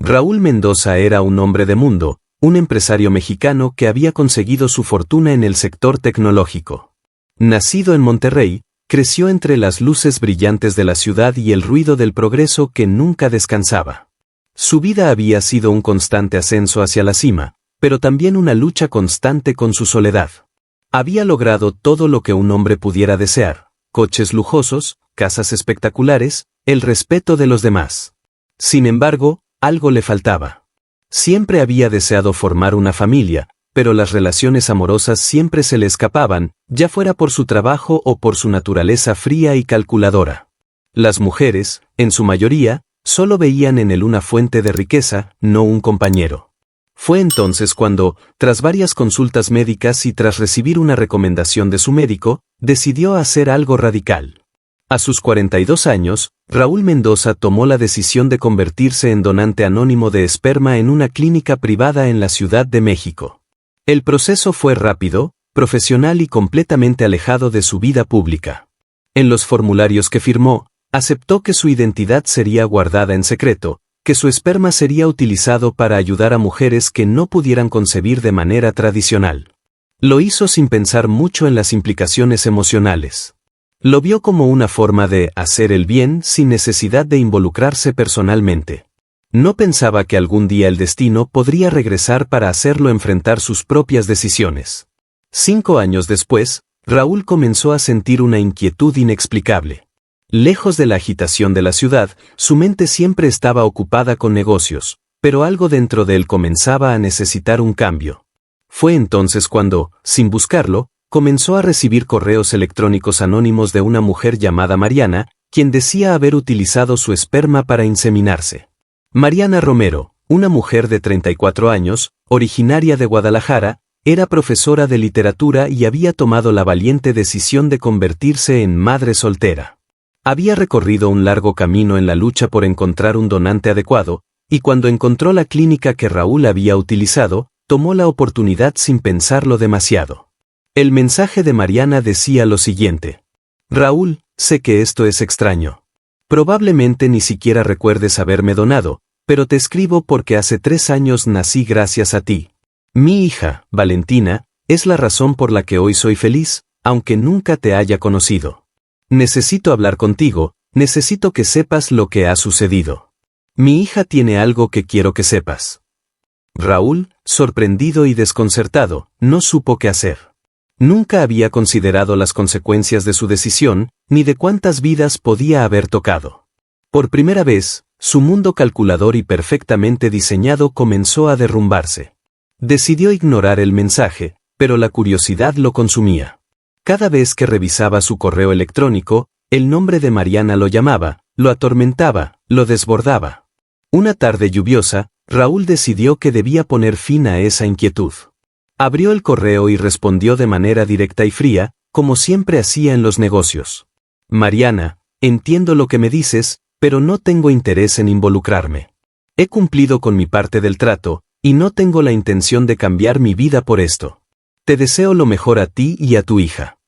Raúl Mendoza era un hombre de mundo, un empresario mexicano que había conseguido su fortuna en el sector tecnológico. Nacido en Monterrey, creció entre las luces brillantes de la ciudad y el ruido del progreso que nunca descansaba. Su vida había sido un constante ascenso hacia la cima, pero también una lucha constante con su soledad. Había logrado todo lo que un hombre pudiera desear: coches lujosos, casas espectaculares, el respeto de los demás. Sin embargo, algo le faltaba. Siempre había deseado formar una familia, pero las relaciones amorosas siempre se le escapaban, ya fuera por su trabajo o por su naturaleza fría y calculadora. Las mujeres, en su mayoría, solo veían en él una fuente de riqueza, no un compañero. Fue entonces cuando, tras varias consultas médicas y tras recibir una recomendación de su médico, decidió hacer algo radical. A sus 42 años, Raúl Mendoza tomó la decisión de convertirse en donante anónimo de esperma en una clínica privada en la Ciudad de México. El proceso fue rápido, profesional y completamente alejado de su vida pública. En los formularios que firmó, aceptó que su identidad sería guardada en secreto, que su esperma sería utilizado para ayudar a mujeres que no pudieran concebir de manera tradicional. Lo hizo sin pensar mucho en las implicaciones emocionales. Lo vio como una forma de hacer el bien sin necesidad de involucrarse personalmente. No pensaba que algún día el destino podría regresar para hacerlo enfrentar sus propias decisiones. 5 años después, Raúl comenzó a sentir una inquietud inexplicable. Lejos de la agitación de la ciudad, su mente siempre estaba ocupada con negocios, pero algo dentro de él comenzaba a necesitar un cambio. Fue entonces cuando, sin buscarlo, comenzó a recibir correos electrónicos anónimos de una mujer llamada Mariana, quien decía haber utilizado su esperma para inseminarse. Mariana Romero, una mujer de 34 años, originaria de Guadalajara, era profesora de literatura y había tomado la valiente decisión de convertirse en madre soltera. Había recorrido un largo camino en la lucha por encontrar un donante adecuado, y cuando encontró la clínica que Raúl había utilizado, tomó la oportunidad sin pensarlo demasiado. El mensaje de Mariana decía lo siguiente: Raúl, sé que esto es extraño. Probablemente ni siquiera recuerdes haberme donado, pero te escribo porque hace 3 años nací gracias a ti. Mi hija, Valentina, es la razón por la que hoy soy feliz, aunque nunca te haya conocido. Necesito hablar contigo, necesito que sepas lo que ha sucedido. Mi hija tiene algo que quiero que sepas. Raúl, sorprendido y desconcertado, no supo qué hacer. Nunca había considerado las consecuencias de su decisión, ni de cuántas vidas podía haber tocado. Por primera vez, su mundo calculador y perfectamente diseñado comenzó a derrumbarse. Decidió ignorar el mensaje, pero la curiosidad lo consumía. Cada vez que revisaba su correo electrónico, el nombre de Mariana lo llamaba, lo atormentaba, lo desbordaba. Una tarde lluviosa, Raúl decidió que debía poner fin a esa inquietud. Abrió el correo y respondió de manera directa y fría, como siempre hacía en los negocios. Mariana, entiendo lo que me dices, pero no tengo interés en involucrarme. He cumplido con mi parte del trato, y no tengo la intención de cambiar mi vida por esto. Te deseo lo mejor a ti y a tu hija.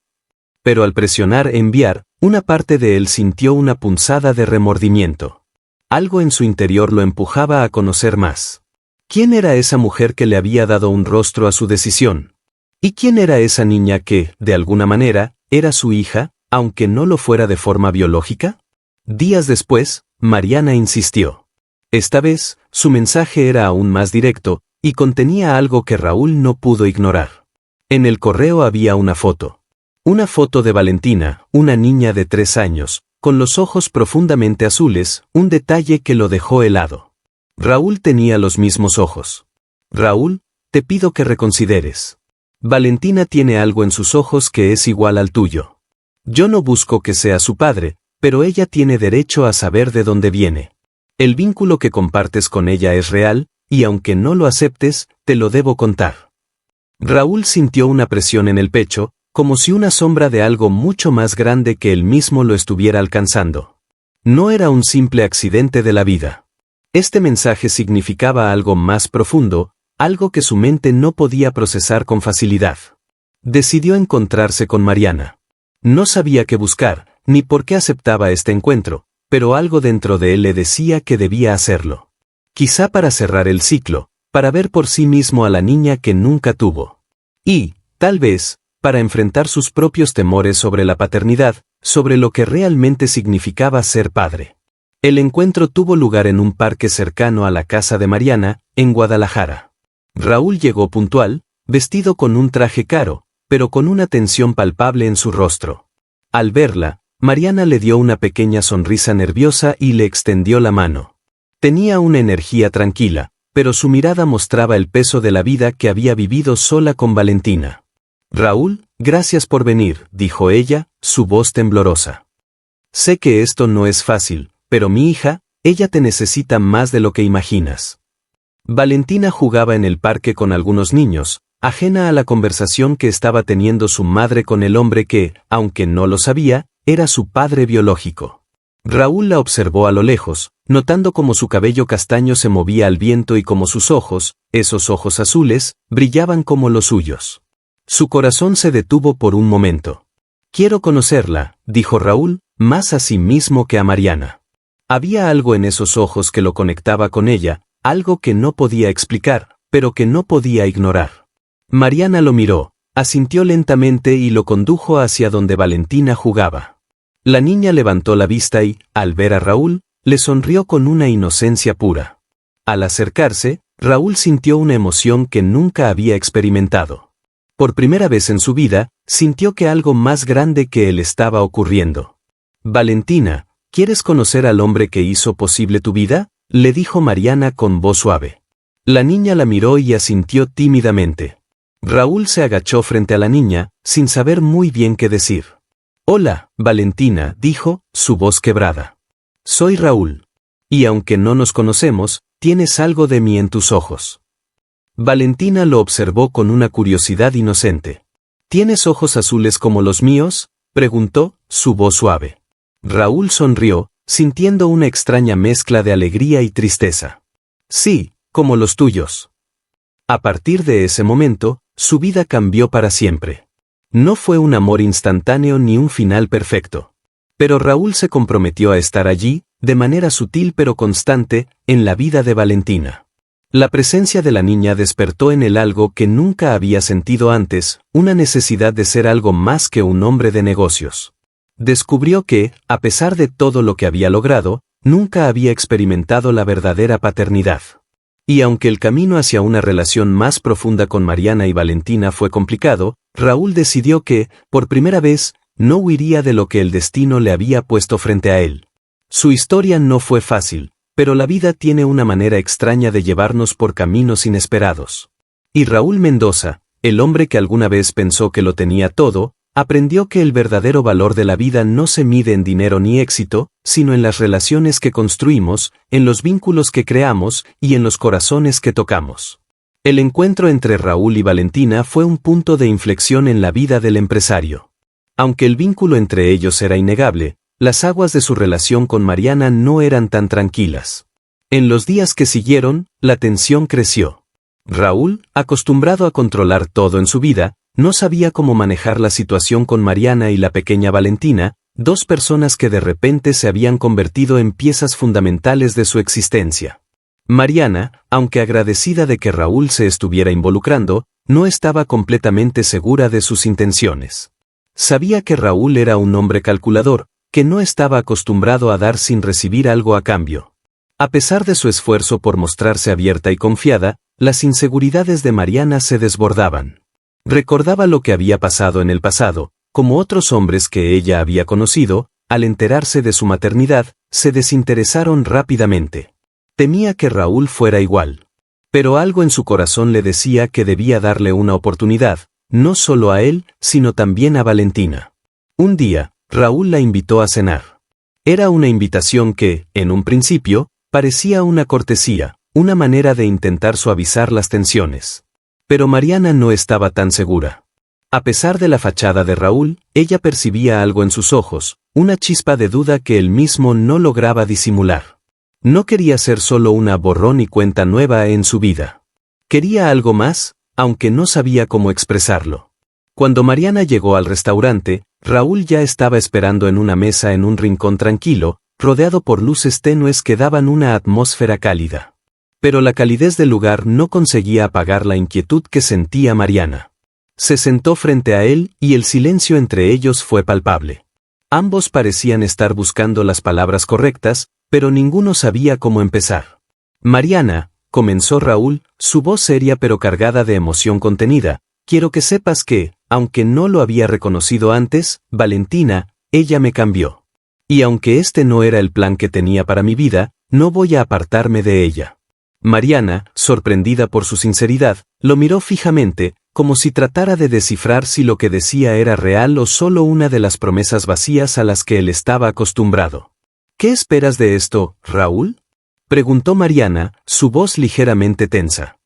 Pero al presionar enviar, una parte de él sintió una punzada de remordimiento. Algo en su interior lo empujaba a conocer más. ¿Quién era esa mujer que le había dado un rostro a su decisión? ¿Y quién era esa niña que, de alguna manera, era su hija, aunque no lo fuera de forma biológica? Días después, Mariana insistió. Esta vez, su mensaje era aún más directo, y contenía algo que Raúl no pudo ignorar. En el correo había una foto. Una foto de Valentina, una niña de 3 años, con los ojos profundamente azules, un detalle que lo dejó helado. Raúl tenía los mismos ojos. Raúl, te pido que reconsideres. Valentina tiene algo en sus ojos que es igual al tuyo. Yo no busco que sea su padre, pero ella tiene derecho a saber de dónde viene. El vínculo que compartes con ella es real, y aunque no lo aceptes, te lo debo contar. Raúl sintió una presión en el pecho, como si una sombra de algo mucho más grande que él mismo lo estuviera alcanzando. No era un simple accidente de la vida. Este mensaje significaba algo más profundo, algo que su mente no podía procesar con facilidad. Decidió encontrarse con Mariana. No sabía qué buscar, ni por qué aceptaba este encuentro, pero algo dentro de él le decía que debía hacerlo. Quizá para cerrar el ciclo, para ver por sí mismo a la niña que nunca tuvo. Y, tal vez, para enfrentar sus propios temores sobre la paternidad, sobre lo que realmente significaba ser padre. El encuentro tuvo lugar en un parque cercano a la casa de Mariana, en Guadalajara. Raúl llegó puntual, vestido con un traje caro, pero con una tensión palpable en su rostro. Al verla, Mariana le dio una pequeña sonrisa nerviosa y le extendió la mano. Tenía una energía tranquila, pero su mirada mostraba el peso de la vida que había vivido sola con Valentina. Raúl, gracias por venir, dijo ella, su voz temblorosa. Sé que esto no es fácil, pero mi hija, ella te necesita más de lo que imaginas. Valentina jugaba en el parque con algunos niños, ajena a la conversación que estaba teniendo su madre con el hombre que, aunque no lo sabía, era su padre biológico. Raúl la observó a lo lejos, notando cómo su cabello castaño se movía al viento y cómo sus ojos, esos ojos azules, brillaban como los suyos. Su corazón se detuvo por un momento. Quiero conocerla, dijo Raúl, más a sí mismo que a Mariana. Había algo en esos ojos que lo conectaba con ella, algo que no podía explicar, pero que no podía ignorar. Mariana lo miró, asintió lentamente y lo condujo hacia donde Valentina jugaba. La niña levantó la vista y, al ver a Raúl, le sonrió con una inocencia pura. Al acercarse, Raúl sintió una emoción que nunca había experimentado. Por primera vez en su vida, sintió que algo más grande que él estaba ocurriendo. Valentina, ¿quieres conocer al hombre que hizo posible tu vida?, le dijo Mariana con voz suave. La niña la miró y asintió tímidamente. Raúl se agachó frente a la niña, sin saber muy bien qué decir. Hola, Valentina, dijo, su voz quebrada. Soy Raúl. Y aunque no nos conocemos, tienes algo de mí en tus ojos. Valentina lo observó con una curiosidad inocente. ¿Tienes ojos azules como los míos?, preguntó, su voz suave. Raúl sonrió, sintiendo una extraña mezcla de alegría y tristeza. Sí, como los tuyos. A partir de ese momento, su vida cambió para siempre. No fue un amor instantáneo ni un final perfecto. Pero Raúl se comprometió a estar allí, de manera sutil pero constante, en la vida de Valentina. La presencia de la niña despertó en él algo que nunca había sentido antes, una necesidad de ser algo más que un hombre de negocios. Descubrió que, a pesar de todo lo que había logrado, nunca había experimentado la verdadera paternidad. Y aunque el camino hacia una relación más profunda con Mariana y Valentina fue complicado, Raúl decidió que, por primera vez, no huiría de lo que el destino le había puesto frente a él. Su historia no fue fácil, pero la vida tiene una manera extraña de llevarnos por caminos inesperados. Y Raúl Mendoza, el hombre que alguna vez pensó que lo tenía todo, aprendió que el verdadero valor de la vida no se mide en dinero ni éxito, sino en las relaciones que construimos, en los vínculos que creamos y en los corazones que tocamos. El encuentro entre Raúl y Valentina fue un punto de inflexión en la vida del empresario. Aunque el vínculo entre ellos era innegable, las aguas de su relación con Mariana no eran tan tranquilas. En los días que siguieron, la tensión creció. Raúl, acostumbrado a controlar todo en su vida, no sabía cómo manejar la situación con Mariana y la pequeña Valentina, dos personas que de repente se habían convertido en piezas fundamentales de su existencia. Mariana, aunque agradecida de que Raúl se estuviera involucrando, no estaba completamente segura de sus intenciones. Sabía que Raúl era un hombre calculador, que no estaba acostumbrado a dar sin recibir algo a cambio. A pesar de su esfuerzo por mostrarse abierta y confiada, las inseguridades de Mariana se desbordaban. Recordaba lo que había pasado en el pasado, como otros hombres que ella había conocido, al enterarse de su maternidad, se desinteresaron rápidamente. Temía que Raúl fuera igual. Pero algo en su corazón le decía que debía darle una oportunidad, no solo a él, sino también a Valentina. Un día, Raúl la invitó a cenar. Era una invitación que, en un principio, parecía una cortesía, una manera de intentar suavizar las tensiones. Pero Mariana no estaba tan segura. A pesar de la fachada de Raúl, ella percibía algo en sus ojos, una chispa de duda que él mismo no lograba disimular. No quería ser solo una borrón y cuenta nueva en su vida. Quería algo más, aunque no sabía cómo expresarlo. Cuando Mariana llegó al restaurante, Raúl ya estaba esperando en una mesa en un rincón tranquilo, rodeado por luces tenues que daban una atmósfera cálida. Pero la calidez del lugar no conseguía apagar la inquietud que sentía Mariana. Se sentó frente a él y el silencio entre ellos fue palpable. Ambos parecían estar buscando las palabras correctas, pero ninguno sabía cómo empezar. Mariana, comenzó Raúl, su voz seria pero cargada de emoción contenida, quiero que sepas que, aunque no lo había reconocido antes, Valentina, ella me cambió. Y aunque este no era el plan que tenía para mi vida, no voy a apartarme de ella. Mariana, sorprendida por su sinceridad, lo miró fijamente, como si tratara de descifrar si lo que decía era real o solo una de las promesas vacías a las que él estaba acostumbrado. ¿Qué esperas de esto, Raúl?, preguntó Mariana, su voz ligeramente tensa.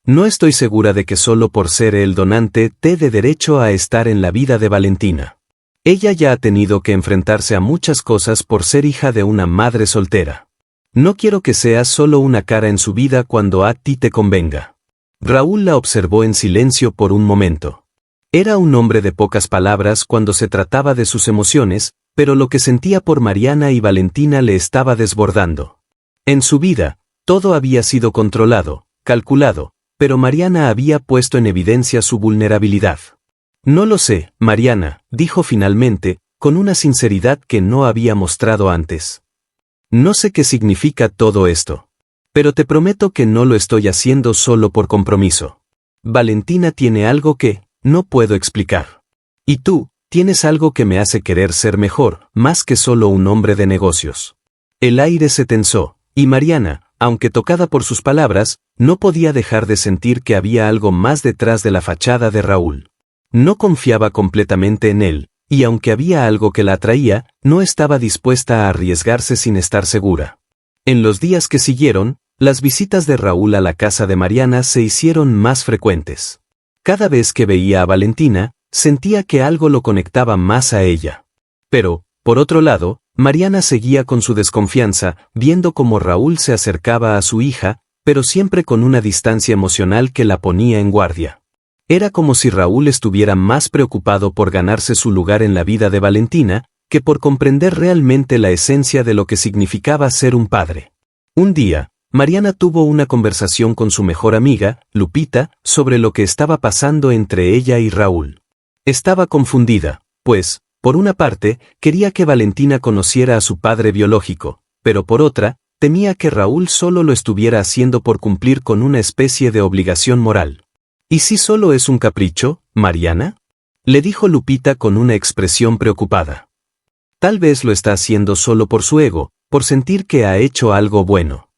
No estoy segura de que solo por ser el donante te dé derecho a estar en la vida de Valentina. Ella ya ha tenido que enfrentarse a muchas cosas por ser hija de una madre soltera. No quiero que seas solo una cara en su vida cuando a ti te convenga. Raúl la observó en silencio por un momento. Era un hombre de pocas palabras cuando se trataba de sus emociones, pero lo que sentía por Mariana y Valentina le estaba desbordando. En su vida, todo había sido controlado, calculado, pero Mariana había puesto en evidencia su vulnerabilidad. No lo sé, Mariana, dijo finalmente, con una sinceridad que no había mostrado antes. No sé qué significa todo esto. Pero te prometo que no lo estoy haciendo solo por compromiso. Valentina tiene algo que no puedo explicar. Y tú, tienes algo que me hace querer ser mejor, más que solo un hombre de negocios. El aire se tensó, y Mariana, aunque tocada por sus palabras, no podía dejar de sentir que había algo más detrás de la fachada de Raúl. No confiaba completamente en él, y aunque había algo que la atraía, no estaba dispuesta a arriesgarse sin estar segura. En los días que siguieron, las visitas de Raúl a la casa de Mariana se hicieron más frecuentes. Cada vez que veía a Valentina, sentía que algo lo conectaba más a ella. Pero, por otro lado, Mariana seguía con su desconfianza, viendo cómo Raúl se acercaba a su hija, pero siempre con una distancia emocional que la ponía en guardia. Era como si Raúl estuviera más preocupado por ganarse su lugar en la vida de Valentina, que por comprender realmente la esencia de lo que significaba ser un padre. Un día, Mariana tuvo una conversación con su mejor amiga, Lupita, sobre lo que estaba pasando entre ella y Raúl. Estaba confundida, pues, por una parte, quería que Valentina conociera a su padre biológico, pero por otra, temía que Raúl solo lo estuviera haciendo por cumplir con una especie de obligación moral. ¿Y si solo es un capricho, Mariana?, le dijo Lupita con una expresión preocupada. Tal vez lo está haciendo solo por su ego, por sentir que ha hecho algo bueno.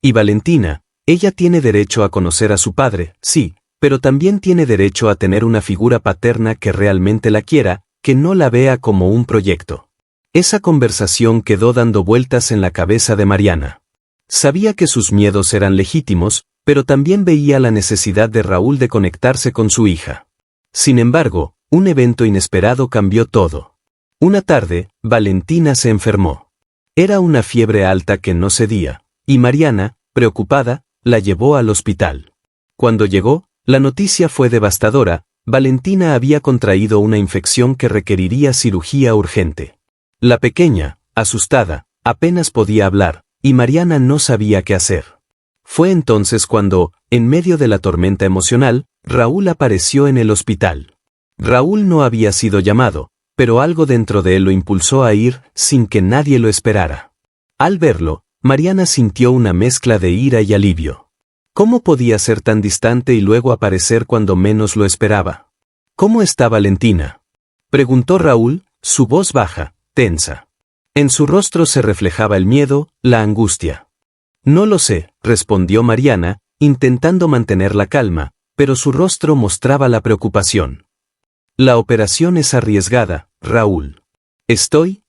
Y Valentina, ella tiene derecho a conocer a su padre, sí, pero también tiene derecho a tener una figura paterna que realmente la quiera, que no la vea como un proyecto. Esa conversación quedó dando vueltas en la cabeza de Mariana. Sabía que sus miedos eran legítimos, pero también veía la necesidad de Raúl de conectarse con su hija. Sin embargo, un evento inesperado cambió todo. Una tarde, Valentina se enfermó. Era una fiebre alta que no cedía, y Mariana, preocupada, la llevó al hospital. Cuando llegó, la noticia fue devastadora. Valentina había contraído una infección que requeriría cirugía urgente. La pequeña, asustada, apenas podía hablar, y Mariana no sabía qué hacer. Fue entonces cuando, en medio de la tormenta emocional, Raúl apareció en el hospital. Raúl no había sido llamado, pero algo dentro de él lo impulsó a ir, sin que nadie lo esperara. Al verlo, Mariana sintió una mezcla de ira y alivio. ¿Cómo podía ser tan distante y luego aparecer cuando menos lo esperaba? ¿Cómo está Valentina?, preguntó Raúl, su voz baja, tensa. En su rostro se reflejaba el miedo, la angustia. No lo sé, respondió Mariana, intentando mantener la calma, pero su rostro mostraba la preocupación. La operación es arriesgada, Raúl. Estoy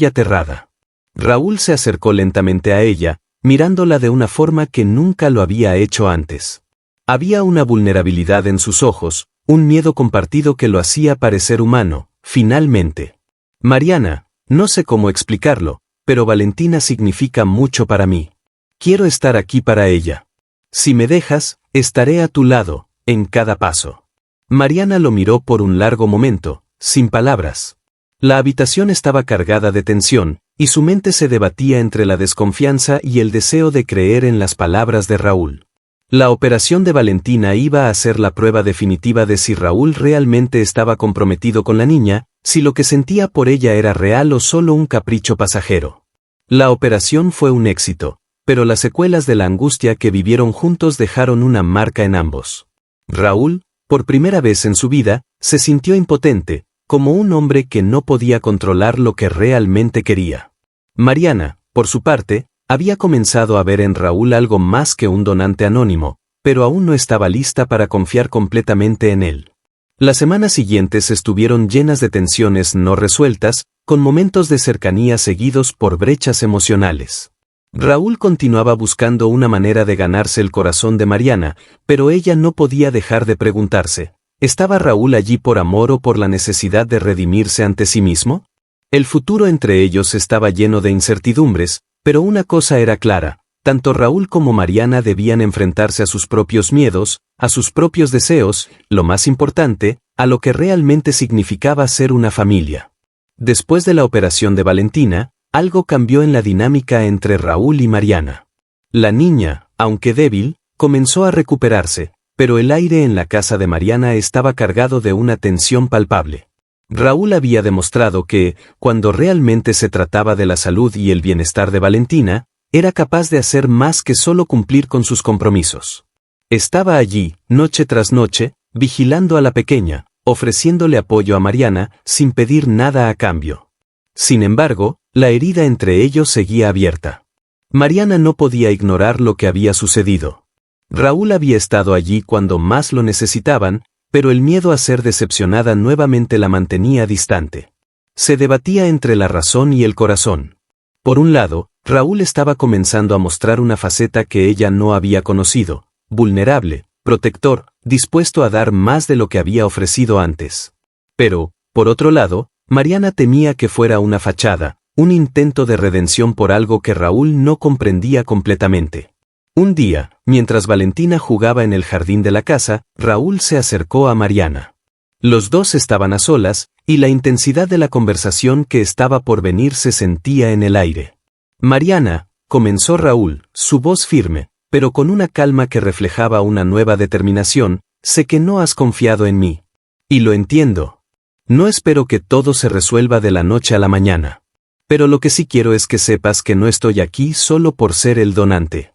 aterrada. Raúl se acercó lentamente a ella, mirándola de una forma que nunca lo había hecho antes. Había una vulnerabilidad en sus ojos, un miedo compartido que lo hacía parecer humano, finalmente. Mariana, no sé cómo explicarlo, pero Valentina significa mucho para mí. Quiero estar aquí para ella. Si me dejas, estaré a tu lado, en cada paso. Mariana lo miró por un largo momento, sin palabras. La habitación estaba cargada de tensión, y su mente se debatía entre la desconfianza y el deseo de creer en las palabras de Raúl. La operación de Valentina iba a ser la prueba definitiva de si Raúl realmente estaba comprometido con la niña, si lo que sentía por ella era real o solo un capricho pasajero. La operación fue un éxito, pero las secuelas de la angustia que vivieron juntos dejaron una marca en ambos. Raúl, por primera vez en su vida, se sintió impotente, como un hombre que no podía controlar lo que realmente quería. Mariana, por su parte, había comenzado a ver en Raúl algo más que un donante anónimo, pero aún no estaba lista para confiar completamente en él. Las semanas siguientes estuvieron llenas de tensiones no resueltas, con momentos de cercanía seguidos por brechas emocionales. Raúl continuaba buscando una manera de ganarse el corazón de Mariana, pero ella no podía dejar de preguntarse, ¿estaba Raúl allí por amor o por la necesidad de redimirse ante sí mismo? El futuro entre ellos estaba lleno de incertidumbres, pero una cosa era clara, tanto Raúl como Mariana debían enfrentarse a sus propios miedos, a sus propios deseos, lo más importante, a lo que realmente significaba ser una familia. Después de la operación de Valentina, algo cambió en la dinámica entre Raúl y Mariana. La niña, aunque débil, comenzó a recuperarse, pero el aire en la casa de Mariana estaba cargado de una tensión palpable. Raúl había demostrado que, cuando realmente se trataba de la salud y el bienestar de Valentina, era capaz de hacer más que solo cumplir con sus compromisos. Estaba allí, noche tras noche, vigilando a la pequeña, ofreciéndole apoyo a Mariana, sin pedir nada a cambio. Sin embargo, la herida entre ellos seguía abierta. Mariana no podía ignorar lo que había sucedido. Raúl había estado allí cuando más lo necesitaban, pero el miedo a ser decepcionada nuevamente la mantenía distante. Se debatía entre la razón y el corazón. Por un lado, Raúl estaba comenzando a mostrar una faceta que ella no había conocido, vulnerable, protector, dispuesto a dar más de lo que había ofrecido antes. Pero, por otro lado, Mariana temía que fuera una fachada, un intento de redención por algo que Raúl no comprendía completamente. Un día, mientras Valentina jugaba en el jardín de la casa, Raúl se acercó a Mariana. Los dos estaban a solas, y la intensidad de la conversación que estaba por venir se sentía en el aire. Mariana, comenzó Raúl, su voz firme, pero con una calma que reflejaba una nueva determinación, sé que no has confiado en mí. Y lo entiendo. No espero que todo se resuelva de la noche a la mañana. Pero lo que sí quiero es que sepas que no estoy aquí solo por ser el donante.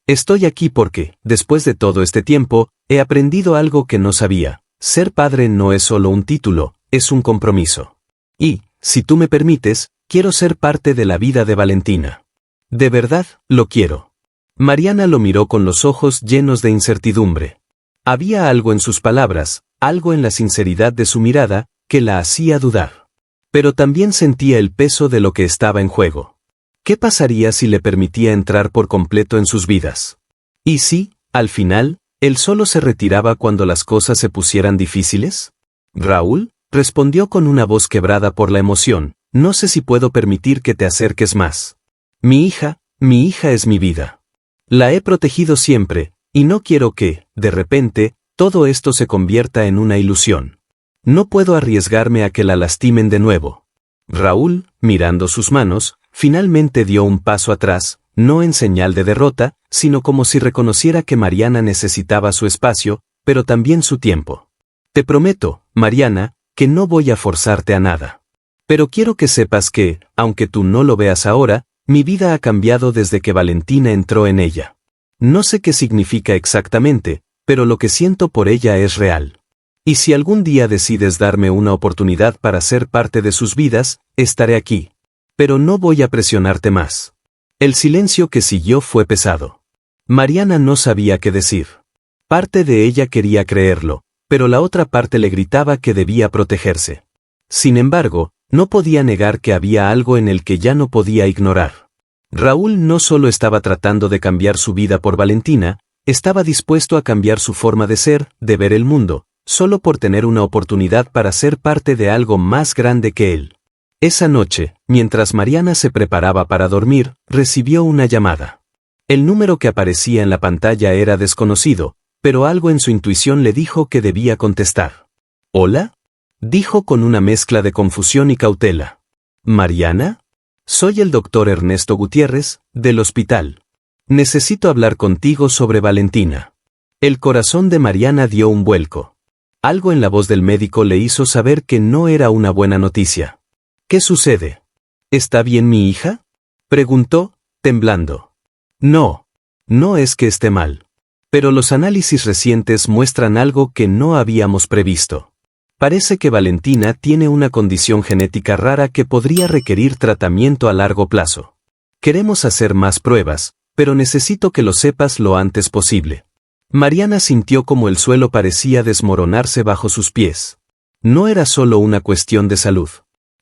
Estoy aquí porque, después de todo este tiempo, he aprendido algo que no sabía. Ser padre no es solo un título, es un compromiso. Y, si tú me permites, quiero ser parte de la vida de Valentina. De verdad, lo quiero. Mariana lo miró con los ojos llenos de incertidumbre. Había algo en sus palabras, algo en la sinceridad de su mirada, que la hacía dudar. Pero también sentía el peso de lo que estaba en juego. ¿Qué pasaría si le permitía entrar por completo en sus vidas? ¿Y si, al final, él solo se retiraba cuando las cosas se pusieran difíciles? Raúl, respondió con una voz quebrada por la emoción, no sé si puedo permitir que te acerques más. Mi hija es mi vida. La he protegido siempre, y no quiero que, de repente, todo esto se convierta en una ilusión. No puedo arriesgarme a que la lastimen de nuevo. Raúl, mirando sus manos, finalmente dio un paso atrás, no en señal de derrota, sino como si reconociera que Mariana necesitaba su espacio, pero también su tiempo. Te prometo, Mariana, que no voy a forzarte a nada. Pero quiero que sepas que, aunque tú no lo veas ahora, mi vida ha cambiado desde que Valentina entró en ella. No sé qué significa exactamente, pero lo que siento por ella es real. Y si algún día decides darme una oportunidad para ser parte de sus vidas, estaré aquí. Pero no voy a presionarte más. El silencio que siguió fue pesado. Mariana no sabía qué decir. Parte de ella quería creerlo, pero la otra parte le gritaba que debía protegerse. Sin embargo, no podía negar que había algo en el que ya no podía ignorar. Raúl no solo estaba tratando de cambiar su vida por Valentina, estaba dispuesto a cambiar su forma de ser, de ver el mundo, solo por tener una oportunidad para ser parte de algo más grande que él. Esa noche, mientras Mariana se preparaba para dormir, recibió una llamada. El número que aparecía en la pantalla era desconocido, pero algo en su intuición le dijo que debía contestar. ¿Hola? Dijo con una mezcla de confusión y cautela. ¿Mariana? Soy el doctor Ernesto Gutiérrez, del hospital. Necesito hablar contigo sobre Valentina. El corazón de Mariana dio un vuelco. Algo en la voz del médico le hizo saber que no era una buena noticia. ¿Qué sucede? ¿Está bien mi hija? Preguntó, temblando. No, no es que esté mal. Pero los análisis recientes muestran algo que no habíamos previsto. Parece que Valentina tiene una condición genética rara que podría requerir tratamiento a largo plazo. Queremos hacer más pruebas, pero necesito que lo sepas lo antes posible. Mariana sintió como el suelo parecía desmoronarse bajo sus pies. No era solo una cuestión de salud.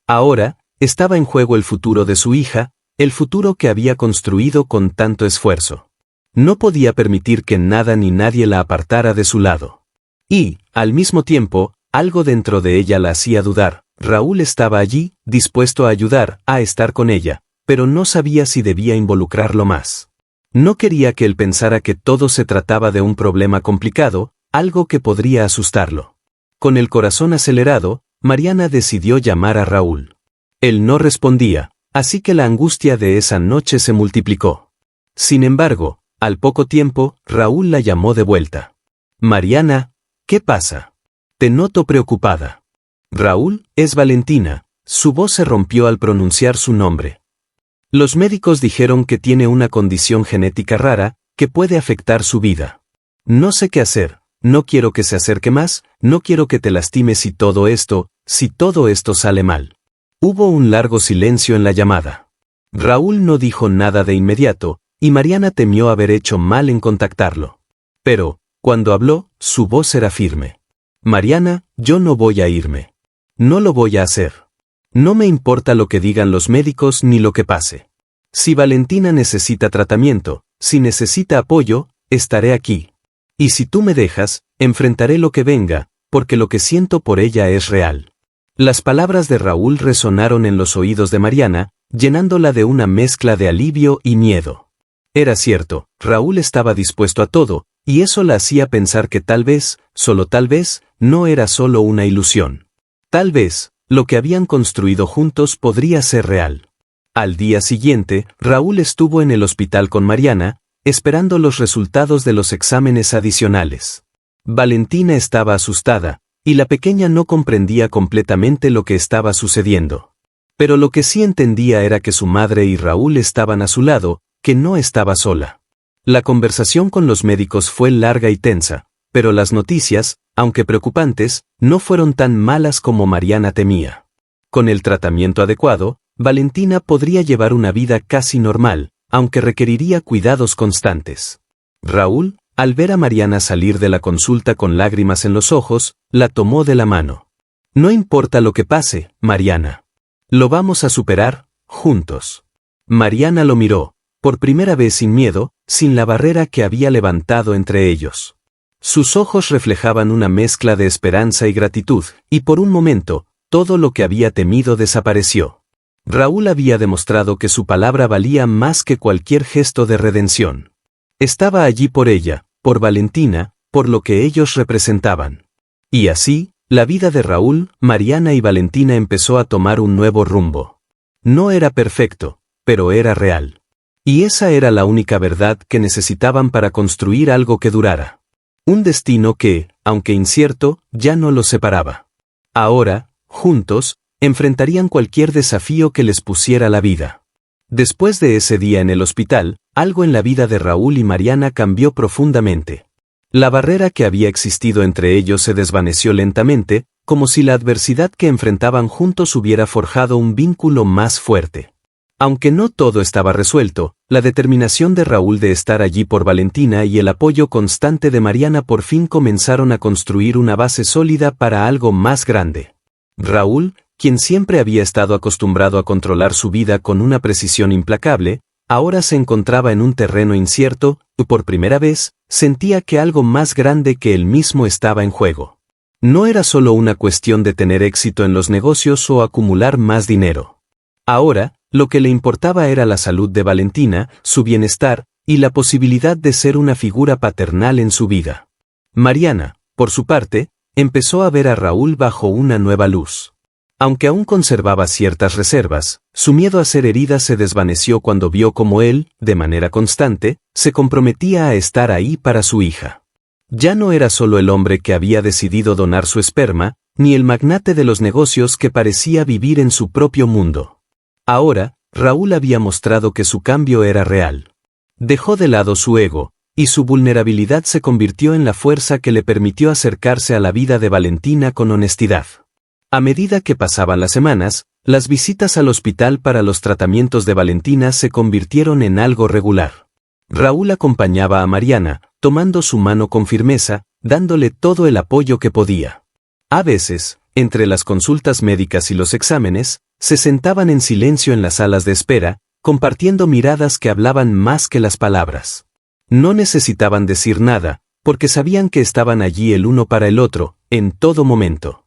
Ahora, estaba en juego el futuro de su hija, el futuro que había construido con tanto esfuerzo. No podía permitir que nada ni nadie la apartara de su lado. Y, al mismo tiempo, algo dentro de ella la hacía dudar. Raúl estaba allí, dispuesto a ayudar, a estar con ella, pero no sabía si debía involucrarlo más. No quería que él pensara que todo se trataba de un problema complicado, algo que podría asustarlo. Con el corazón acelerado, Mariana decidió llamar a Raúl. Él no respondía, así que la angustia de esa noche se multiplicó. Sin embargo, al poco tiempo, Raúl la llamó de vuelta. Mariana, ¿qué pasa? Te noto preocupada. Raúl, es Valentina. Su voz se rompió al pronunciar su nombre. Los médicos dijeron que tiene una condición genética rara, que puede afectar su vida. No sé qué hacer, no quiero que se acerque más, no quiero que te lastimes si todo esto sale mal. Hubo un largo silencio en la llamada. Raúl no dijo nada de inmediato, y Mariana temió haber hecho mal en contactarlo. Pero, cuando habló, su voz era firme. Mariana, yo no voy a irme. No lo voy a hacer. No me importa lo que digan los médicos ni lo que pase. Si Valentina necesita tratamiento, si necesita apoyo, estaré aquí. Y si tú me dejas, enfrentaré lo que venga, porque lo que siento por ella es real. Las palabras de Raúl resonaron en los oídos de Mariana, llenándola de una mezcla de alivio y miedo. Era cierto, Raúl estaba dispuesto a todo, y eso la hacía pensar que tal vez, solo tal vez, no era solo una ilusión. Tal vez, lo que habían construido juntos podría ser real. Al día siguiente, Raúl estuvo en el hospital con Mariana, esperando los resultados de los exámenes adicionales. Valentina estaba asustada, y la pequeña no comprendía completamente lo que estaba sucediendo. Pero lo que sí entendía era que su madre y Raúl estaban a su lado, que no estaba sola. La conversación con los médicos fue larga y tensa, pero las noticias, aunque preocupantes, no fueron tan malas como Mariana temía. Con el tratamiento adecuado, Valentina podría llevar una vida casi normal, aunque requeriría cuidados constantes. Raúl, al ver a Mariana salir de la consulta con lágrimas en los ojos, la tomó de la mano. No importa lo que pase, Mariana. Lo vamos a superar, juntos. Mariana lo miró, por primera vez sin miedo, sin la barrera que había levantado entre ellos. Sus ojos reflejaban una mezcla de esperanza y gratitud, y por un momento, todo lo que había temido desapareció. Raúl había demostrado que su palabra valía más que cualquier gesto de redención. Estaba allí por ella, por Valentina, por lo que ellos representaban. Y así, la vida de Raúl, Mariana y Valentina empezó a tomar un nuevo rumbo. No era perfecto, pero era real. Y esa era la única verdad que necesitaban para construir algo que durara. Un destino que, aunque incierto, ya no los separaba. Ahora, juntos, enfrentarían cualquier desafío que les pusiera la vida. Después de ese día en el hospital, algo en la vida de Raúl y Mariana cambió profundamente. La barrera que había existido entre ellos se desvaneció lentamente, como si la adversidad que enfrentaban juntos hubiera forjado un vínculo más fuerte. Aunque no todo estaba resuelto, la determinación de Raúl de estar allí por Valentina y el apoyo constante de Mariana por fin comenzaron a construir una base sólida para algo más grande. Raúl, quien siempre había estado acostumbrado a controlar su vida con una precisión implacable, ahora se encontraba en un terreno incierto, y por primera vez, sentía que algo más grande que él mismo estaba en juego. No era solo una cuestión de tener éxito en los negocios o acumular más dinero. Ahora, lo que le importaba era la salud de Valentina, su bienestar, y la posibilidad de ser una figura paternal en su vida. Mariana, por su parte, empezó a ver a Raúl bajo una nueva luz. Aunque aún conservaba ciertas reservas, su miedo a ser herida se desvaneció cuando vio cómo él, de manera constante, se comprometía a estar ahí para su hija. Ya no era solo el hombre que había decidido donar su esperma, ni el magnate de los negocios que parecía vivir en su propio mundo. Ahora, Raúl había mostrado que su cambio era real. Dejó de lado su ego, y su vulnerabilidad se convirtió en la fuerza que le permitió acercarse a la vida de Valentina con honestidad. A medida que pasaban las semanas, las visitas al hospital para los tratamientos de Valentina se convirtieron en algo regular. Raúl acompañaba a Mariana, tomando su mano con firmeza, dándole todo el apoyo que podía. A veces, entre las consultas médicas y los exámenes, se sentaban en silencio en las salas de espera, compartiendo miradas que hablaban más que las palabras. No necesitaban decir nada, porque sabían que estaban allí el uno para el otro, en todo momento.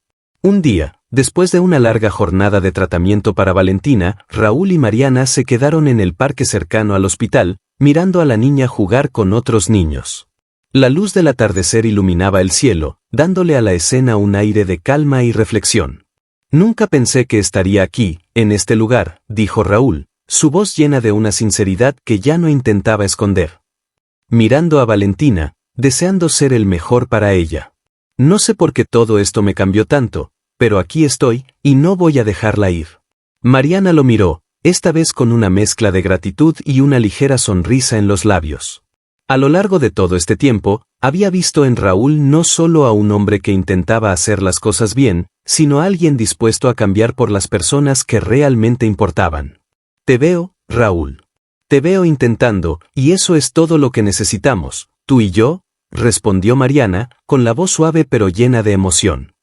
Un día, después de una larga jornada de tratamiento para Valentina, Raúl y Mariana se quedaron en el parque cercano al hospital, mirando a la niña jugar con otros niños. La luz del atardecer iluminaba el cielo, dándole a la escena un aire de calma y reflexión. «Nunca pensé que estaría aquí, en este lugar», dijo Raúl, su voz llena de una sinceridad que ya no intentaba esconder. Mirando a Valentina, deseando ser el mejor para ella. «No sé por qué todo esto me cambió tanto, pero aquí estoy, y no voy a dejarla ir». Mariana lo miró, esta vez con una mezcla de gratitud y una ligera sonrisa en los labios. A lo largo de todo este tiempo, había visto en Raúl no solo a un hombre que intentaba hacer las cosas bien, sino a alguien dispuesto a cambiar por las personas que realmente importaban. «Te veo, Raúl. Te veo intentando, y eso es todo lo que necesitamos, tú y yo», respondió Mariana, con la voz suave pero llena de emoción.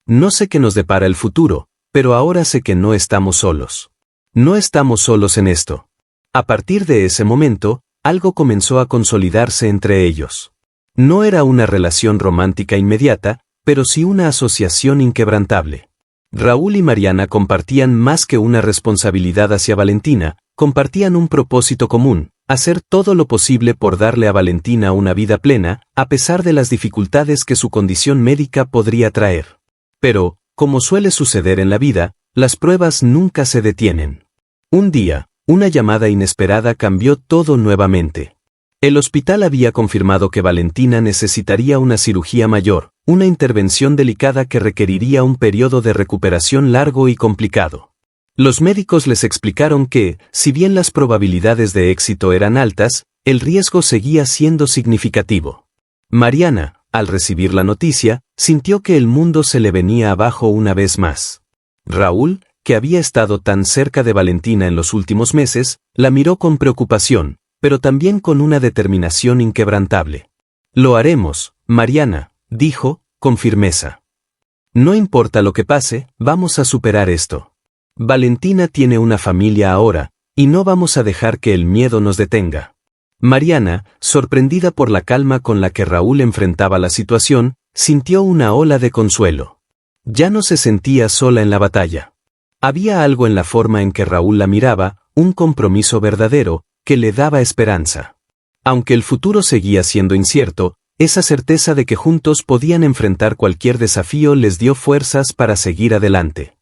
«No sé qué nos depara el futuro, pero ahora sé que no estamos solos. No estamos solos en esto». A partir de ese momento, algo comenzó a consolidarse entre ellos. No era una relación romántica inmediata, pero sí una asociación inquebrantable. Raúl y Mariana compartían más que una responsabilidad hacia Valentina, compartían un propósito común, hacer todo lo posible por darle a Valentina una vida plena, a pesar de las dificultades que su condición médica podría traer. Pero, como suele suceder en la vida, las pruebas nunca se detienen. Un día, una llamada inesperada cambió todo nuevamente. El hospital había confirmado que Valentina necesitaría una cirugía mayor, una intervención delicada que requeriría un periodo de recuperación largo y complicado. Los médicos les explicaron que, si bien las probabilidades de éxito eran altas, el riesgo seguía siendo significativo. Mariana, al recibir la noticia, sintió que el mundo se le venía abajo una vez más. Raúl, que había estado tan cerca de Valentina en los últimos meses, la miró con preocupación, pero también con una determinación inquebrantable. «Lo haremos, Mariana», dijo, con firmeza. «No importa lo que pase, vamos a superar esto. Valentina tiene una familia ahora, y no vamos a dejar que el miedo nos detenga». Mariana, sorprendida por la calma con la que Raúl enfrentaba la situación, sintió una ola de consuelo. Ya no se sentía sola en la batalla. Había algo en la forma en que Raúl la miraba, un compromiso verdadero, que le daba esperanza. Aunque el futuro seguía siendo incierto, esa certeza de que juntos podían enfrentar cualquier desafío les dio fuerzas para seguir adelante.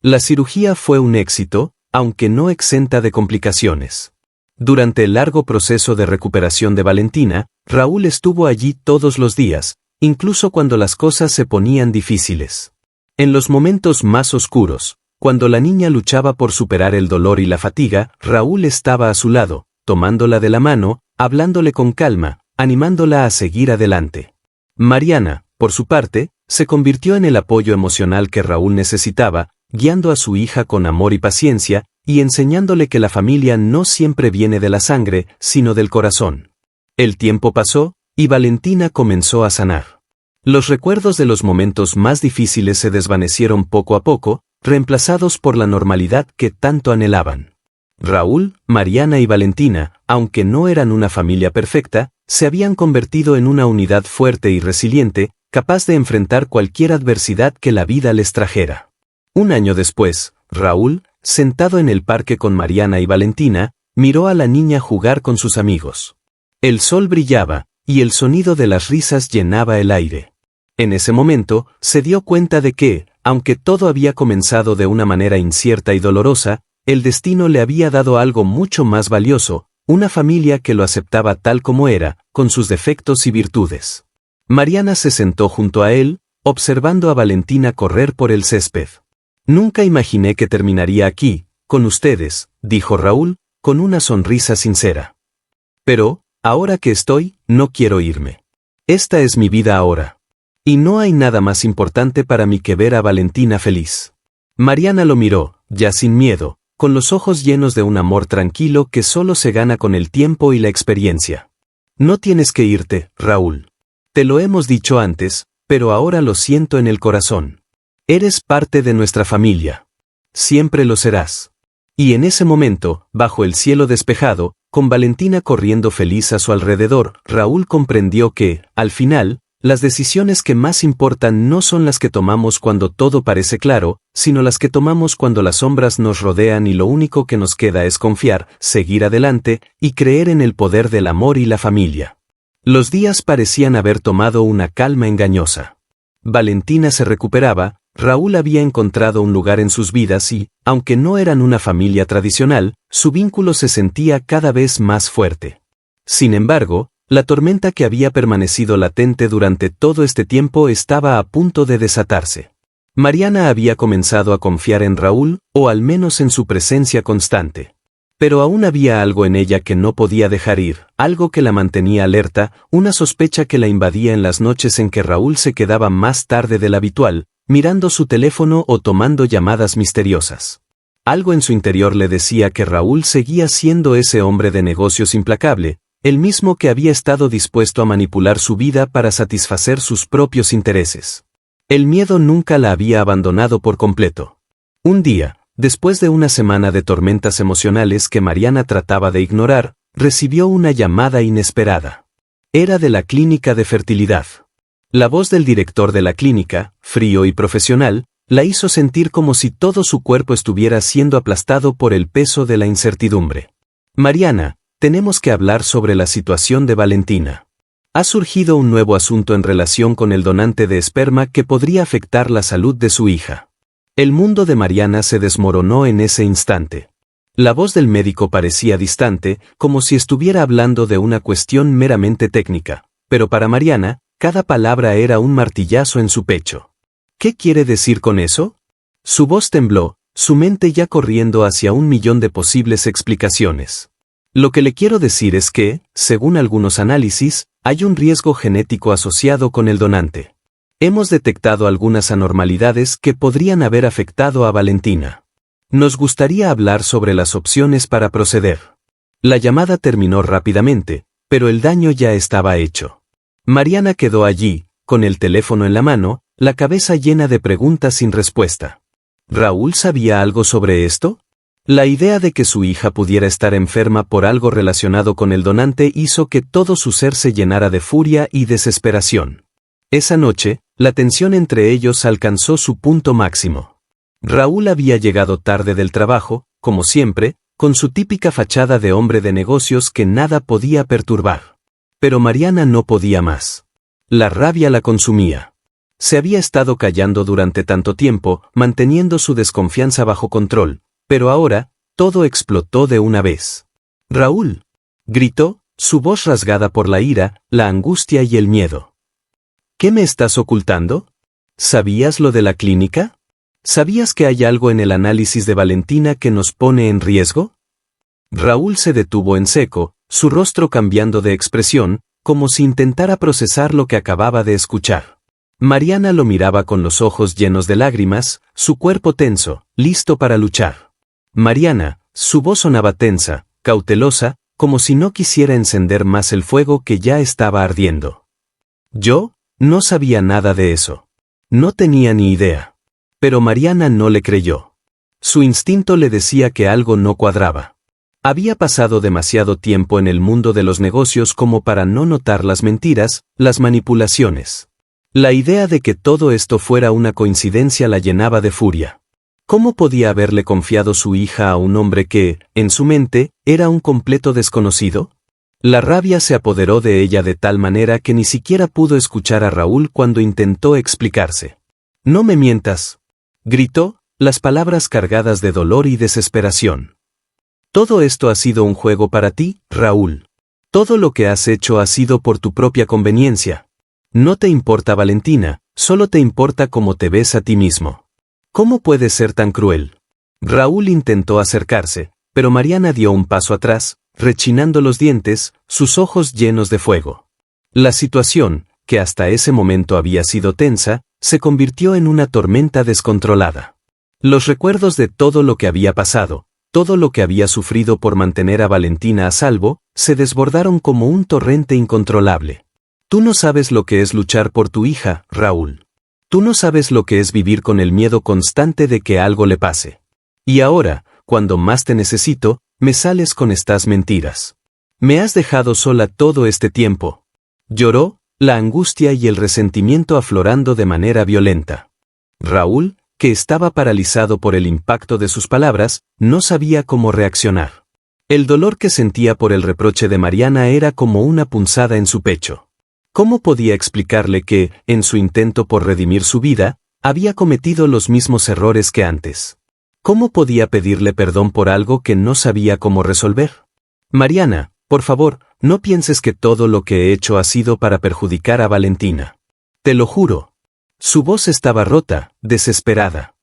La cirugía fue un éxito, aunque no exenta de complicaciones. Durante el largo proceso de recuperación de Valentina, Raúl estuvo allí todos los días, incluso cuando las cosas se ponían difíciles. En los momentos más oscuros, cuando la niña luchaba por superar el dolor y la fatiga, Raúl estaba a su lado, tomándola de la mano, hablándole con calma, animándola a seguir adelante. Mariana, por su parte, se convirtió en el apoyo emocional que Raúl necesitaba, guiando a su hija con amor y paciencia, y enseñándole que la familia no siempre viene de la sangre, sino del corazón. El tiempo pasó, y Valentina comenzó a sanar. Los recuerdos de los momentos más difíciles se desvanecieron poco a poco, reemplazados por la normalidad que tanto anhelaban. Raúl, Mariana y Valentina, aunque no eran una familia perfecta, se habían convertido en una unidad fuerte y resiliente, capaz de enfrentar cualquier adversidad que la vida les trajera. Un año después, Raúl, sentado en el parque con Mariana y Valentina, miró a la niña jugar con sus amigos. El sol brillaba, y el sonido de las risas llenaba el aire. En ese momento, se dio cuenta de que, Aunque todo había comenzado de una manera incierta y dolorosa, el destino le había dado algo mucho más valioso, una familia que lo aceptaba tal como era, con sus defectos y virtudes. Mariana se sentó junto a él, observando a Valentina correr por el césped. Nunca imaginé que terminaría aquí, con ustedes, dijo Raúl, con una sonrisa sincera. Pero, ahora que estoy, no quiero irme. Esta es mi vida ahora. Y no hay nada más importante para mí que ver a Valentina feliz. Mariana lo miró, ya sin miedo, con los ojos llenos de un amor tranquilo que solo se gana con el tiempo y la experiencia. No tienes que irte, Raúl. Te lo hemos dicho antes, pero ahora lo siento en el corazón. Eres parte de nuestra familia. Siempre lo serás. Y en ese momento, bajo el cielo despejado, con Valentina corriendo feliz a su alrededor, Raúl comprendió que, al final, las decisiones que más importan no son las que tomamos cuando todo parece claro, sino las que tomamos cuando las sombras nos rodean y lo único que nos queda es confiar, seguir adelante y creer en el poder del amor y la familia. Los días parecían haber tomado una calma engañosa. Valentina se recuperaba, Raúl había encontrado un lugar en sus vidas y, aunque no eran una familia tradicional, su vínculo se sentía cada vez más fuerte. Sin embargo, la tormenta que había permanecido latente durante todo este tiempo estaba a punto de desatarse. Mariana había comenzado a confiar en Raúl, o al menos en su presencia constante. Pero aún había algo en ella que no podía dejar ir, algo que la mantenía alerta, una sospecha que la invadía en las noches en que Raúl se quedaba más tarde del habitual, mirando su teléfono o tomando llamadas misteriosas. Algo en su interior le decía que Raúl seguía siendo ese hombre de negocios implacable, el mismo que había estado dispuesto a manipular su vida para satisfacer sus propios intereses. El miedo nunca la había abandonado por completo. Un día, después de una semana de tormentas emocionales que Mariana trataba de ignorar, recibió una llamada inesperada. Era de la clínica de fertilidad. La voz del director de la clínica, frío y profesional, la hizo sentir como si todo su cuerpo estuviera siendo aplastado por el peso de la incertidumbre. Mariana, tenemos que hablar sobre la situación de Valentina. Ha surgido un nuevo asunto en relación con el donante de esperma que podría afectar la salud de su hija. El mundo de Mariana se desmoronó en ese instante. La voz del médico parecía distante, como si estuviera hablando de una cuestión meramente técnica, pero para Mariana, cada palabra era un martillazo en su pecho. ¿Qué quiere decir con eso? Su voz tembló, su mente ya corriendo hacia 1.000.000 de posibles explicaciones. Lo que le quiero decir es que, según algunos análisis, hay un riesgo genético asociado con el donante. Hemos detectado algunas anormalidades que podrían haber afectado a Valentina. Nos gustaría hablar sobre las opciones para proceder. La llamada terminó rápidamente, pero el daño ya estaba hecho. Mariana quedó allí, con el teléfono en la mano, la cabeza llena de preguntas sin respuesta. ¿Raúl sabía algo sobre esto? La idea de que su hija pudiera estar enferma por algo relacionado con el donante hizo que todo su ser se llenara de furia y desesperación. Esa noche, la tensión entre ellos alcanzó su punto máximo. Raúl había llegado tarde del trabajo, como siempre, con su típica fachada de hombre de negocios que nada podía perturbar. Pero Mariana no podía más. La rabia la consumía. Se había estado callando durante tanto tiempo, manteniendo su desconfianza bajo control. Pero ahora, todo explotó de una vez. «¡Raúl!», gritó, su voz rasgada por la ira, la angustia y el miedo. «¿Qué me estás ocultando? ¿Sabías lo de la clínica? ¿Sabías que hay algo en el análisis de Valentina que nos pone en riesgo?». Raúl se detuvo en seco, su rostro cambiando de expresión, como si intentara procesar lo que acababa de escuchar. Mariana lo miraba con los ojos llenos de lágrimas, su cuerpo tenso, listo para luchar. Mariana, su voz sonaba tensa, cautelosa, como si no quisiera encender más el fuego que ya estaba ardiendo. Yo, no sabía nada de eso. No tenía ni idea. Pero Mariana no le creyó. Su instinto le decía que algo no cuadraba. Había pasado demasiado tiempo en el mundo de los negocios como para no notar las mentiras, las manipulaciones. La idea de que todo esto fuera una coincidencia la llenaba de furia. ¿Cómo podía haberle confiado su hija a un hombre que, en su mente, era un completo desconocido? La rabia se apoderó de ella de tal manera que ni siquiera pudo escuchar a Raúl cuando intentó explicarse. «No me mientas», Gritó, las palabras cargadas de dolor y desesperación. Todo esto ha sido un juego para ti, Raúl. Todo lo que has hecho ha sido por tu propia conveniencia. No te importa Valentina, solo te importa cómo te ves a ti mismo. ¿Cómo puedes ser tan cruel? Raúl intentó acercarse, pero Mariana dio un paso atrás, rechinando los dientes, sus ojos llenos de fuego. La situación, que hasta ese momento había sido tensa, se convirtió en una tormenta descontrolada. Los recuerdos de todo lo que había pasado, todo lo que había sufrido por mantener a Valentina a salvo, se desbordaron como un torrente incontrolable. Tú no sabes lo que es luchar por tu hija, Raúl. Tú no sabes lo que es vivir con el miedo constante de que algo le pase. Y ahora, cuando más te necesito, me sales con estas mentiras. Me has dejado sola todo este tiempo. Lloró, la angustia y el resentimiento aflorando de manera violenta. Raúl, que estaba paralizado por el impacto de sus palabras, no sabía cómo reaccionar. El dolor que sentía por el reproche de Mariana era como una punzada en su pecho. ¿Cómo podía explicarle que, en su intento por redimir su vida, había cometido los mismos errores que antes? ¿Cómo podía pedirle perdón por algo que no sabía cómo resolver? Mariana, por favor, no pienses que todo lo que he hecho ha sido para perjudicar a Valentina. Te lo juro. Su voz estaba rota, desesperada.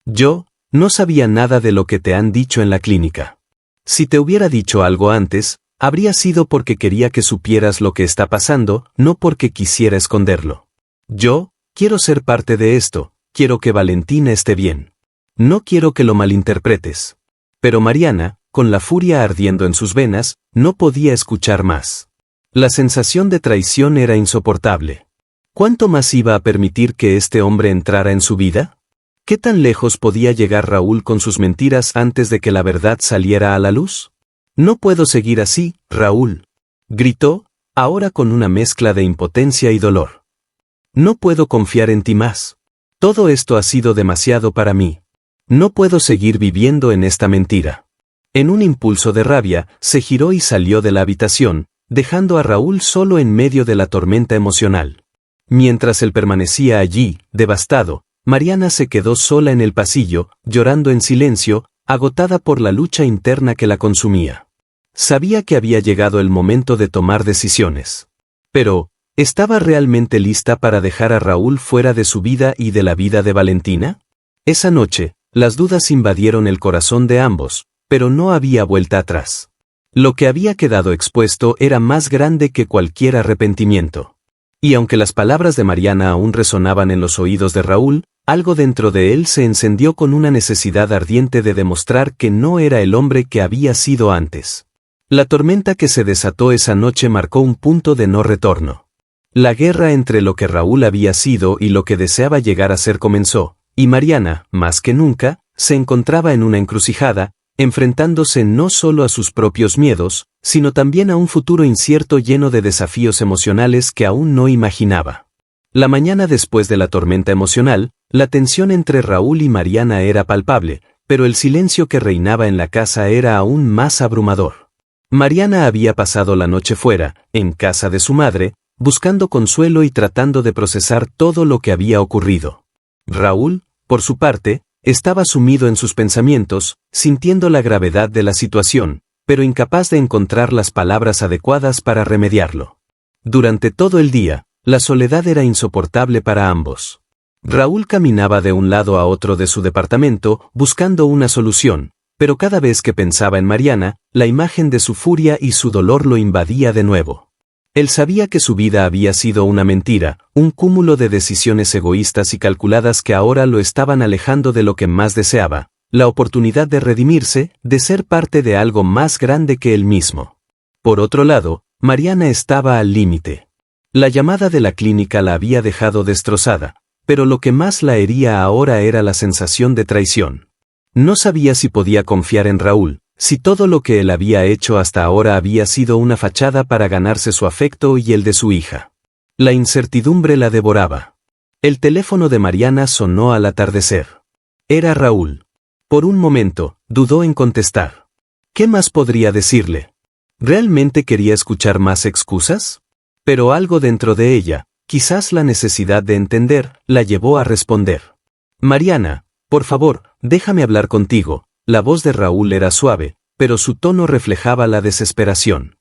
Yo, no sabía nada de lo que te han dicho en la clínica. Si te hubiera dicho algo antes, habría sido porque quería que supieras lo que está pasando, no porque quisiera esconderlo. Yo, quiero ser parte de esto, quiero que Valentina esté bien. No quiero que lo malinterpretes. Pero Mariana, con la furia ardiendo en sus venas, no podía escuchar más. La sensación de traición era insoportable. ¿Cuánto más iba a permitir que este hombre entrara en su vida? ¿Qué tan lejos podía llegar Raúl con sus mentiras antes de que la verdad saliera a la luz? No puedo seguir así, Raúl. Gritó, ahora con una mezcla de impotencia y dolor. No puedo confiar en ti más. Todo esto ha sido demasiado para mí. No puedo seguir viviendo en esta mentira. En un impulso de rabia, se giró y salió de la habitación, dejando a Raúl solo en medio de la tormenta emocional. Mientras él permanecía allí, devastado, Mariana se quedó sola en el pasillo, llorando en silencio, agotada por la lucha interna que la consumía. Sabía que había llegado el momento de tomar decisiones. Pero, ¿estaba realmente lista para dejar a Raúl fuera de su vida y de la vida de Valentina? Esa noche, las dudas invadieron el corazón de ambos, pero no había vuelta atrás. Lo que había quedado expuesto era más grande que cualquier arrepentimiento. Y aunque las palabras de Mariana aún resonaban en los oídos de Raúl, algo dentro de él se encendió con una necesidad ardiente de demostrar que no era el hombre que había sido antes. La tormenta que se desató esa noche marcó un punto de no retorno. La guerra entre lo que Raúl había sido y lo que deseaba llegar a ser comenzó, y Mariana, más que nunca, se encontraba en una encrucijada, enfrentándose no solo a sus propios miedos, sino también a un futuro incierto lleno de desafíos emocionales que aún no imaginaba. La mañana después de la tormenta emocional, la tensión entre Raúl y Mariana era palpable, pero el silencio que reinaba en la casa era aún más abrumador. Mariana había pasado la noche fuera, en casa de su madre, buscando consuelo y tratando de procesar todo lo que había ocurrido. Raúl, por su parte, estaba sumido en sus pensamientos, sintiendo la gravedad de la situación, pero incapaz de encontrar las palabras adecuadas para remediarlo. Durante todo el día, la soledad era insoportable para ambos. Raúl caminaba de un lado a otro de su departamento, buscando una solución, pero cada vez que pensaba en Mariana, la imagen de su furia y su dolor lo invadía de nuevo. Él sabía que su vida había sido una mentira, un cúmulo de decisiones egoístas y calculadas que ahora lo estaban alejando de lo que más deseaba, la oportunidad de redimirse, de ser parte de algo más grande que él mismo. Por otro lado, Mariana estaba al límite. La llamada de la clínica la había dejado destrozada, pero lo que más la hería ahora era la sensación de traición. No sabía si podía confiar en Raúl, si todo lo que él había hecho hasta ahora había sido una fachada para ganarse su afecto y el de su hija. La incertidumbre la devoraba. El teléfono de Mariana sonó al atardecer. Era Raúl. Por un momento, dudó en contestar. ¿Qué más podría decirle? ¿Realmente quería escuchar más excusas? Pero algo dentro de ella, quizás la necesidad de entender, la llevó a responder. Mariana, Por favor, déjame hablar contigo. La voz de Raúl era suave, pero su tono reflejaba la desesperación.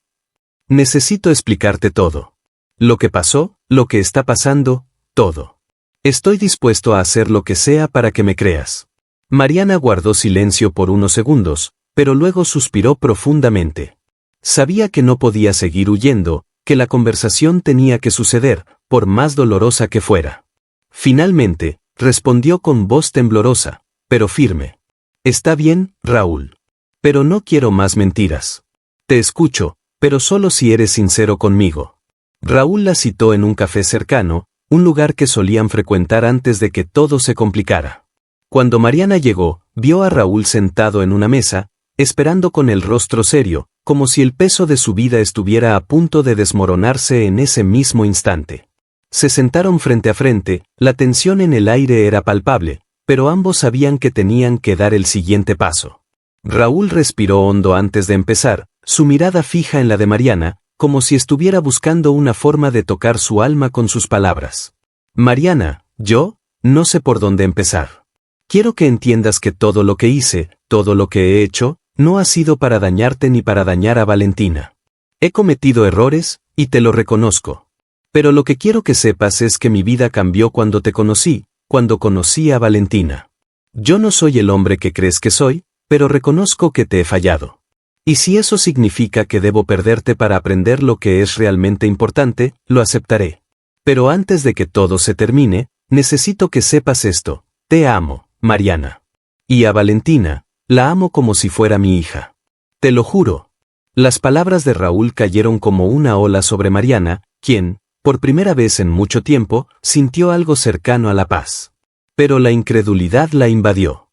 Necesito explicarte todo. Lo que pasó, lo que está pasando, todo. Estoy dispuesto a hacer lo que sea para que me creas. Mariana guardó silencio por unos segundos, pero luego suspiró profundamente. Sabía que no podía seguir huyendo, que la conversación tenía que suceder, por más dolorosa que fuera. Finalmente, respondió con voz temblorosa, pero firme. Está bien, Raúl. Pero no quiero más mentiras. Te escucho, pero solo si eres sincero conmigo. Raúl la citó en un café cercano, un lugar que solían frecuentar antes de que todo se complicara. Cuando Mariana llegó, vio a Raúl sentado en una mesa, esperando con el rostro serio, como si el peso de su vida estuviera a punto de desmoronarse en ese mismo instante. Se sentaron frente a frente, la tensión en el aire era palpable, pero ambos sabían que tenían que dar el siguiente paso. Raúl respiró hondo antes de empezar, su mirada fija en la de Mariana, como si estuviera buscando una forma de tocar su alma con sus palabras. Mariana, yo, no sé por dónde empezar. Quiero que entiendas que todo lo que hice, todo lo que he hecho, no ha sido para dañarte ni para dañar a Valentina. He cometido errores, y te lo reconozco. Pero lo que quiero que sepas es que mi vida cambió cuando te conocí, cuando conocí a Valentina. Yo no soy el hombre que crees que soy, pero reconozco que te he fallado. Y si eso significa que debo perderte para aprender lo que es realmente importante, lo aceptaré. Pero antes de que todo se termine, necesito que sepas esto. Te amo, Mariana. Y a Valentina, la amo como si fuera mi hija. Te lo juro. Las palabras de Raúl cayeron como una ola sobre Mariana, quien, por primera vez en mucho tiempo, sintió algo cercano a la paz. Pero la incredulidad la invadió.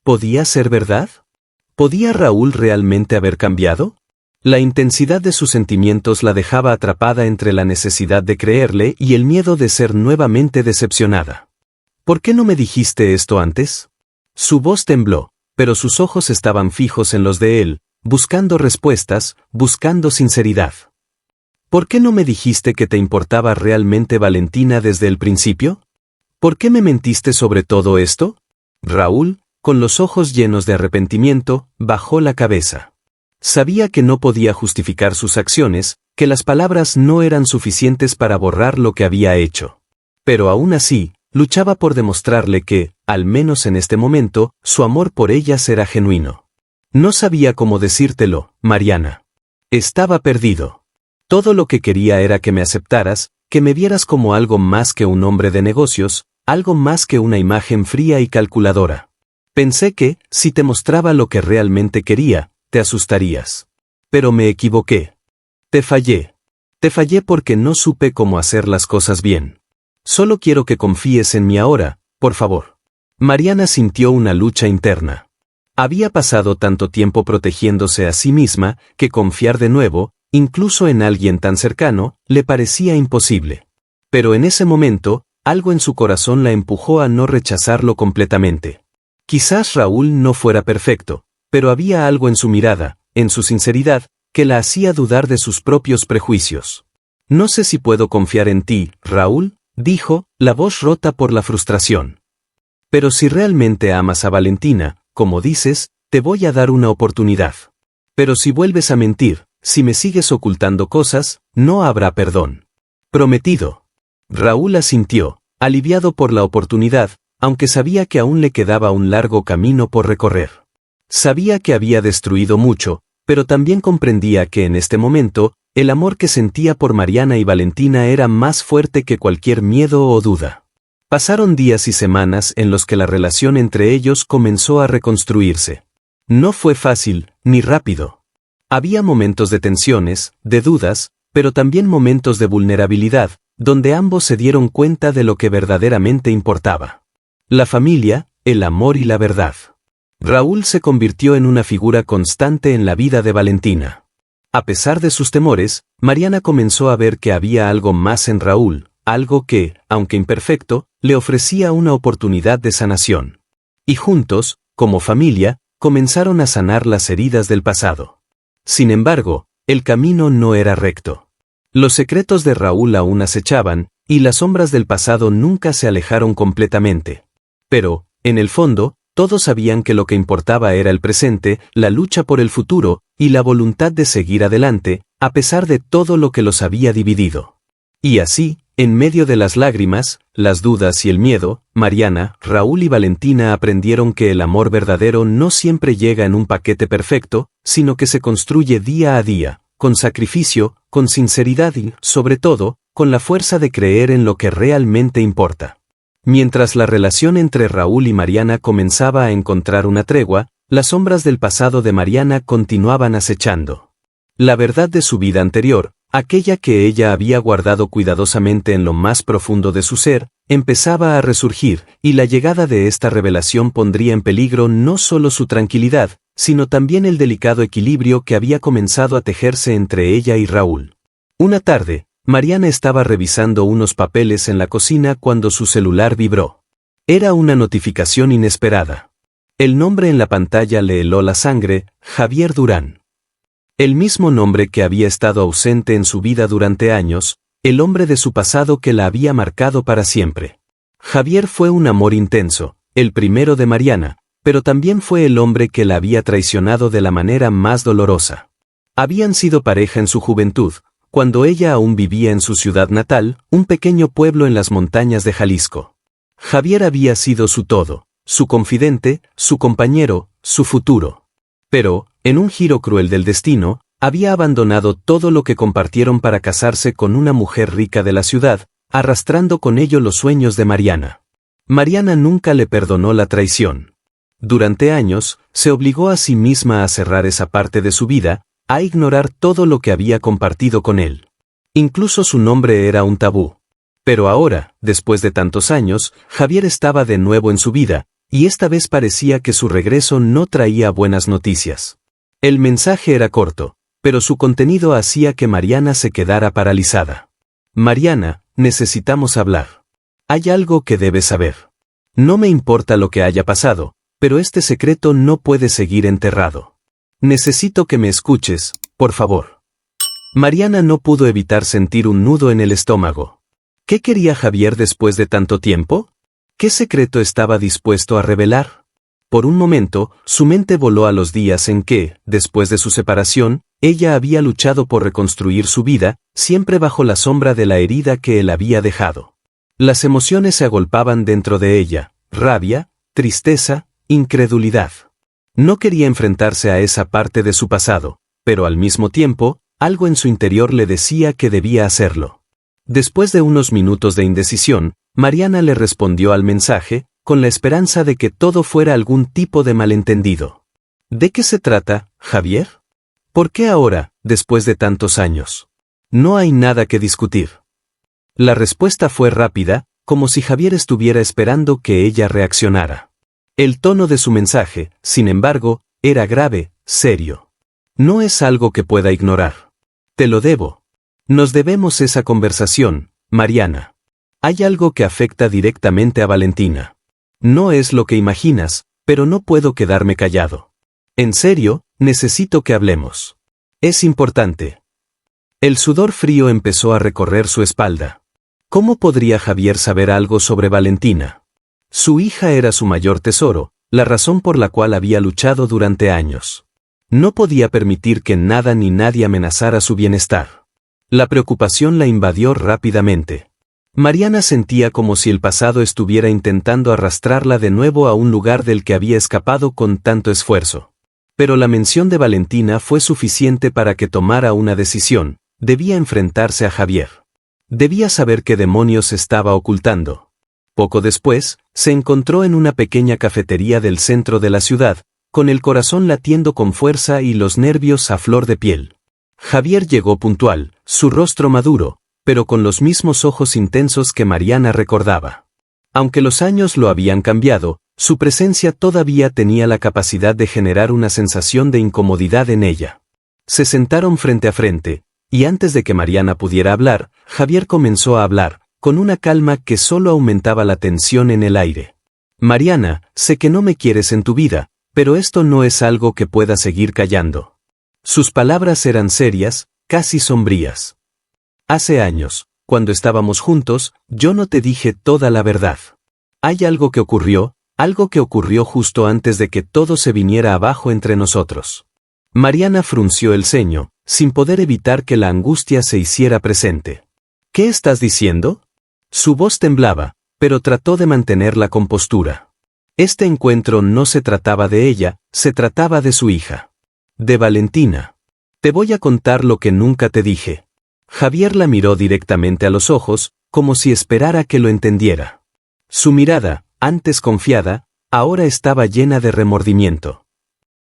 ¿Podía ser verdad? ¿Podía Raúl realmente haber cambiado? La intensidad de sus sentimientos la dejaba atrapada entre la necesidad de creerle y el miedo de ser nuevamente decepcionada. ¿Por qué no me dijiste esto antes? Su voz tembló, pero sus ojos estaban fijos en los de él, buscando respuestas, buscando sinceridad. ¿Por qué no me dijiste que te importaba realmente Valentina desde el principio? ¿Por qué me mentiste sobre todo esto? Raúl, con los ojos llenos de arrepentimiento, bajó la cabeza. Sabía que no podía justificar sus acciones, que las palabras no eran suficientes para borrar lo que había hecho. Pero aún así, luchaba por demostrarle que, al menos en este momento, su amor por ellas era genuino. No sabía cómo decírtelo, Mariana. Estaba perdido. Todo lo que quería era que me aceptaras, que me vieras como algo más que un hombre de negocios, algo más que una imagen fría y calculadora. Pensé que, si te mostraba lo que realmente quería, te asustarías. Pero me equivoqué. Te fallé. Te fallé porque no supe cómo hacer las cosas bien. Solo quiero que confíes en mí ahora, por favor. Mariana sintió una lucha interna. Había pasado tanto tiempo protegiéndose a sí misma, que confiar de nuevo, incluso en alguien tan cercano, le parecía imposible. Pero en ese momento, algo en su corazón la empujó a no rechazarlo completamente. Quizás Raúl no fuera perfecto, pero había algo en su mirada, en su sinceridad, que la hacía dudar de sus propios prejuicios. No sé si puedo confiar en ti, Raúl, dijo, la voz rota por la frustración. Pero si realmente amas a Valentina, como dices, te voy a dar una oportunidad. Pero si vuelves a mentir, si me sigues ocultando cosas, no habrá perdón. Prometido. Raúl asintió, aliviado por la oportunidad, aunque sabía que aún le quedaba un largo camino por recorrer. Sabía que había destruido mucho, pero también comprendía que en este momento, el amor que sentía por Mariana y Valentina era más fuerte que cualquier miedo o duda. Pasaron días y semanas en los que la relación entre ellos comenzó a reconstruirse. No fue fácil, ni rápido. Había momentos de tensiones, de dudas, pero también momentos de vulnerabilidad, donde ambos se dieron cuenta de lo que verdaderamente importaba. La familia, el amor y la verdad. Raúl se convirtió en una figura constante en la vida de Valentina. A pesar de sus temores, Mariana comenzó a ver que había algo más en Raúl, algo que, aunque imperfecto, le ofrecía una oportunidad de sanación. Y juntos, como familia, comenzaron a sanar las heridas del pasado. Sin embargo, el camino no era recto. Los secretos de Raúl aún acechaban, y las sombras del pasado nunca se alejaron completamente. Pero, en el fondo, Todos sabían que lo que importaba era el presente, la lucha por el futuro, y la voluntad de seguir adelante, a pesar de todo lo que los había dividido. Y así, en medio de las lágrimas, las dudas y el miedo, Mariana, Raúl y Valentina aprendieron que el amor verdadero no siempre llega en un paquete perfecto, sino que se construye día a día, con sacrificio, con sinceridad y, sobre todo, con la fuerza de creer en lo que realmente importa. Mientras la relación entre Raúl y Mariana comenzaba a encontrar una tregua, las sombras del pasado de Mariana continuaban acechando. La verdad de su vida anterior, aquella que ella había guardado cuidadosamente en lo más profundo de su ser, empezaba a resurgir, y la llegada de esta revelación pondría en peligro no solo su tranquilidad, sino también el delicado equilibrio que había comenzado a tejerse entre ella y Raúl. Una tarde, Mariana estaba revisando unos papeles en la cocina cuando su celular vibró. Era una notificación inesperada. El nombre en la pantalla le heló la sangre: Javier Durán. El mismo nombre que había estado ausente en su vida durante años, el hombre de su pasado que la había marcado para siempre. Javier fue un amor intenso, el primero de Mariana, pero también fue el hombre que la había traicionado de la manera más dolorosa. Habían sido pareja en su juventud, cuando ella aún vivía en su ciudad natal, un pequeño pueblo en las montañas de Jalisco. Javier había sido su todo, su confidente, su compañero, su futuro. Pero, en un giro cruel del destino, había abandonado todo lo que compartieron para casarse con una mujer rica de la ciudad, arrastrando con ello los sueños de Mariana. Mariana nunca le perdonó la traición. Durante años, se obligó a sí misma a cerrar esa parte de su vida, a ignorar todo lo que había compartido con él. Incluso su nombre era un tabú. Pero ahora, después de tantos años, Javier estaba de nuevo en su vida, y esta vez parecía que su regreso no traía buenas noticias. El mensaje era corto, pero su contenido hacía que Mariana se quedara paralizada. Mariana, necesitamos hablar. Hay algo que debes saber. No me importa lo que haya pasado, pero este secreto no puede seguir enterrado. Necesito que me escuches, por favor. Mariana no pudo evitar sentir un nudo en el estómago. ¿Qué quería Javier después de tanto tiempo? ¿Qué secreto estaba dispuesto a revelar? Por un momento, su mente voló a los días en que, después de su separación, ella había luchado por reconstruir su vida, siempre bajo la sombra de la herida que él había dejado. Las emociones se agolpaban dentro de ella: rabia, tristeza, incredulidad. No quería enfrentarse a esa parte de su pasado, pero al mismo tiempo, algo en su interior le decía que debía hacerlo. Después de unos minutos de indecisión, Mariana le respondió al mensaje, con la esperanza de que todo fuera algún tipo de malentendido. ¿De qué se trata, Javier? ¿Por qué ahora, después de tantos años? No hay nada que discutir. La respuesta fue rápida, como si Javier estuviera esperando que ella reaccionara. El tono de su mensaje, sin embargo, era grave, serio. No es algo que pueda ignorar. Te lo debo. Nos debemos esa conversación, Mariana. Hay algo que afecta directamente a Valentina. No es lo que imaginas, pero no puedo quedarme callado. En serio, necesito que hablemos. Es importante. El sudor frío empezó a recorrer su espalda. ¿Cómo podría Javier saber algo sobre Valentina? Su hija era su mayor tesoro, la razón por la cual había luchado durante años. No podía permitir que nada ni nadie amenazara su bienestar. La preocupación la invadió rápidamente. Mariana sentía como si el pasado estuviera intentando arrastrarla de nuevo a un lugar del que había escapado con tanto esfuerzo. Pero la mención de Valentina fue suficiente para que tomara una decisión: debía enfrentarse a Javier. Debía saber qué demonios estaba ocultando. Poco después, se encontró en una pequeña cafetería del centro de la ciudad, con el corazón latiendo con fuerza y los nervios a flor de piel. Javier llegó puntual, su rostro maduro, pero con los mismos ojos intensos que Mariana recordaba. Aunque los años lo habían cambiado, su presencia todavía tenía la capacidad de generar una sensación de incomodidad en ella. Se sentaron frente a frente, y antes de que Mariana pudiera hablar, Javier comenzó a hablar, con una calma que solo aumentaba la tensión en el aire. Mariana, sé que no me quieres en tu vida, pero esto no es algo que pueda seguir callando. Sus palabras eran serias, casi sombrías. Hace años, cuando estábamos juntos, yo no te dije toda la verdad. Hay algo que ocurrió, algo que ocurrió justo antes de que todo se viniera abajo entre nosotros. Mariana frunció el ceño, sin poder evitar que la angustia se hiciera presente. ¿Qué estás diciendo? Su voz temblaba, pero trató de mantener la compostura. Este encuentro no se trataba de ella, se trataba de su hija. De Valentina. Te voy a contar lo que nunca te dije. Javier la miró directamente a los ojos, como si esperara que lo entendiera. Su mirada, antes confiada, ahora estaba llena de remordimiento.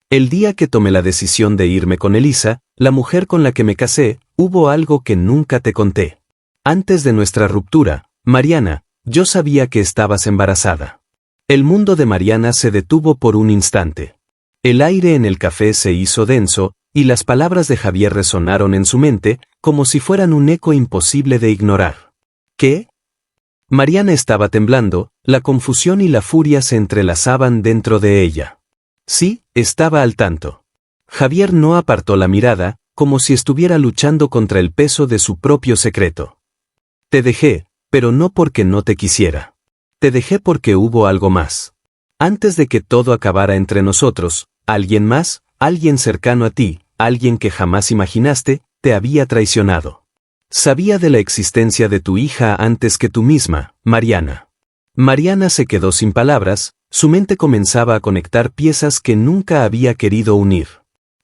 El día que tomé la decisión de irme con Elisa, la mujer con la que me casé, hubo algo que nunca te conté. Antes de nuestra ruptura, Mariana, yo sabía que estabas embarazada. El mundo de Mariana se detuvo por un instante. El aire en el café se hizo denso, y las palabras de Javier resonaron en su mente, como si fueran un eco imposible de ignorar. ¿Qué? Mariana estaba temblando, la confusión y la furia se entrelazaban dentro de ella. Sí, estaba al tanto. Javier no apartó la mirada, como si estuviera luchando contra el peso de su propio secreto. Te dejé, pero no porque no te quisiera. Te dejé porque hubo algo más. Antes de que todo acabara entre nosotros, alguien más, alguien cercano a ti, alguien que jamás imaginaste, te había traicionado. Sabía de la existencia de tu hija antes que tú misma, Mariana. Mariana se quedó sin palabras, su mente comenzaba a conectar piezas que nunca había querido unir.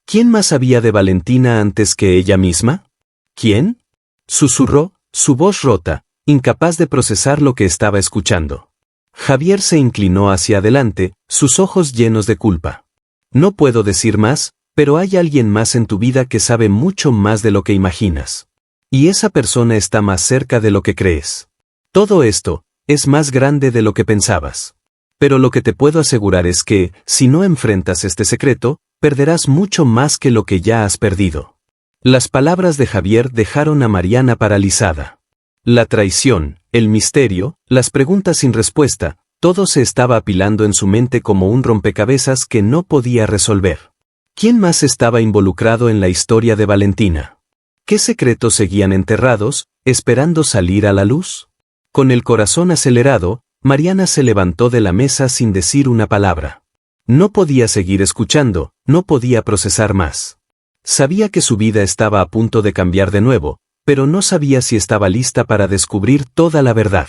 ¿Quién más sabía de Valentina antes que ella misma? ¿Quién? Susurró, su voz rota, incapaz de procesar lo que estaba escuchando. Javier se inclinó hacia adelante, sus ojos llenos de culpa. No puedo decir más, pero hay alguien más en tu vida que sabe mucho más de lo que imaginas. Y esa persona está más cerca de lo que crees. Todo esto es más grande de lo que pensabas. Pero lo que te puedo asegurar es que, si no enfrentas este secreto, perderás mucho más que lo que ya has perdido. Las palabras de Javier dejaron a Mariana paralizada. La traición, el misterio, las preguntas sin respuesta, todo se estaba apilando en su mente como un rompecabezas que no podía resolver. ¿Quién más estaba involucrado en la historia de Valentina? ¿Qué secretos seguían enterrados, esperando salir a la luz? Con el corazón acelerado, Mariana se levantó de la mesa sin decir una palabra. No podía seguir escuchando, no podía procesar más. Sabía que su vida estaba a punto de cambiar de nuevo, pero no sabía si estaba lista para descubrir toda la verdad.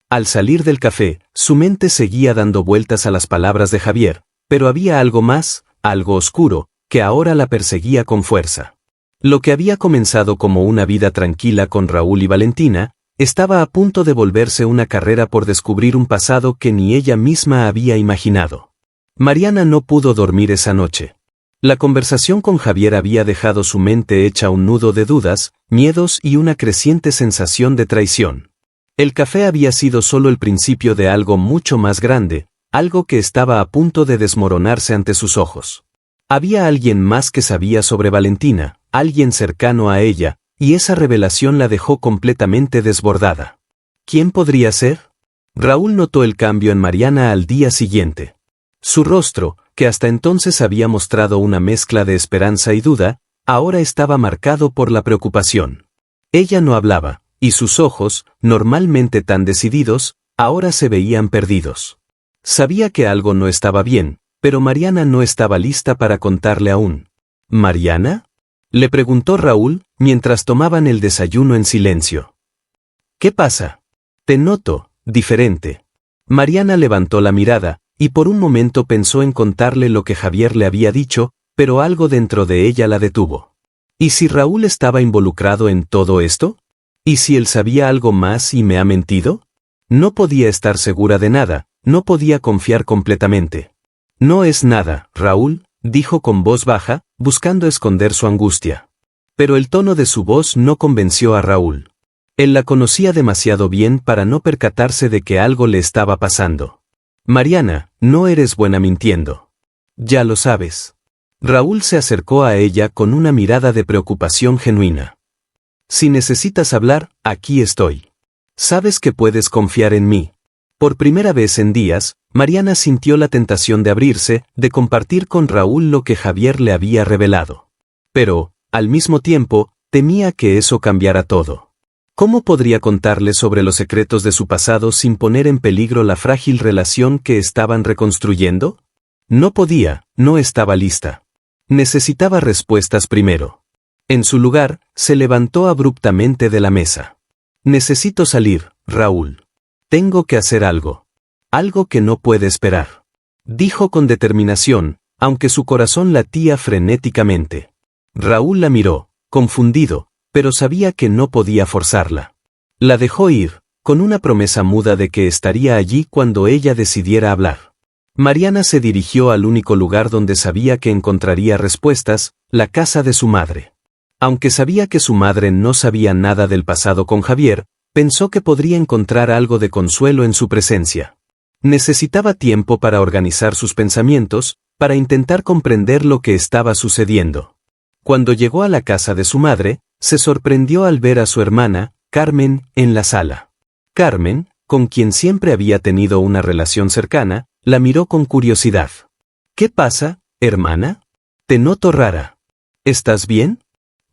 Al salir del café, su mente seguía dando vueltas a las palabras de Javier, pero había algo más, algo oscuro, que ahora la perseguía con fuerza. Lo que había comenzado como una vida tranquila con Raúl y Valentina, estaba a punto de volverse una carrera por descubrir un pasado que ni ella misma había imaginado. Mariana no pudo dormir esa noche. La conversación con Javier había dejado su mente hecha un nudo de dudas, miedos y una creciente sensación de traición. El café había sido solo el principio de algo mucho más grande, algo que estaba a punto de desmoronarse ante sus ojos. Había alguien más que sabía sobre Valentina, alguien cercano a ella, y esa revelación la dejó completamente desbordada. ¿Quién podría ser? Raúl notó el cambio en Mariana al día siguiente. Su rostro, que hasta entonces había mostrado una mezcla de esperanza y duda, ahora estaba marcado por la preocupación. Ella no hablaba, y sus ojos, normalmente tan decididos, ahora se veían perdidos. Sabía que algo no estaba bien, pero Mariana no estaba lista para contarle aún. ¿Mariana? Le preguntó Raúl, mientras tomaban el desayuno en silencio. ¿Qué pasa? Te noto diferente. Mariana levantó la mirada, y por un momento pensó en contarle lo que Javier le había dicho, pero algo dentro de ella la detuvo. ¿Y si Raúl estaba involucrado en todo esto? ¿Y si él sabía algo más y me ha mentido? No podía estar segura de nada, no podía confiar completamente. No es nada, Raúl, dijo con voz baja, buscando esconder su angustia. Pero el tono de su voz no convenció a Raúl. Él la conocía demasiado bien para no percatarse de que algo le estaba pasando. Mariana, no eres buena mintiendo. Ya lo sabes. Raúl se acercó a ella con una mirada de preocupación genuina. Si necesitas hablar, aquí estoy. Sabes que puedes confiar en mí. Por primera vez en días, Mariana sintió la tentación de abrirse, de compartir con Raúl lo que Javier le había revelado. Pero, al mismo tiempo, temía que eso cambiara todo. ¿Cómo podría contarle sobre los secretos de su pasado sin poner en peligro la frágil relación que estaban reconstruyendo? No podía, no estaba lista. Necesitaba respuestas primero. En su lugar, se levantó abruptamente de la mesa. Necesito salir, Raúl. Tengo que hacer algo. Algo que no puede esperar. Dijo con determinación, aunque su corazón latía frenéticamente. Raúl la miró, confundido, pero sabía que no podía forzarla. La dejó ir, con una promesa muda de que estaría allí cuando ella decidiera hablar. Mariana se dirigió al único lugar donde sabía que encontraría respuestas, la casa de su madre. Aunque sabía que su madre no sabía nada del pasado con Javier, pensó que podría encontrar algo de consuelo en su presencia. Necesitaba tiempo para organizar sus pensamientos, para intentar comprender lo que estaba sucediendo. Cuando llegó a la casa de su madre, se sorprendió al ver a su hermana, Carmen, en la sala. Carmen, con quien siempre había tenido una relación cercana, la miró con curiosidad. ¿Qué pasa, hermana? Te noto rara. ¿Estás bien?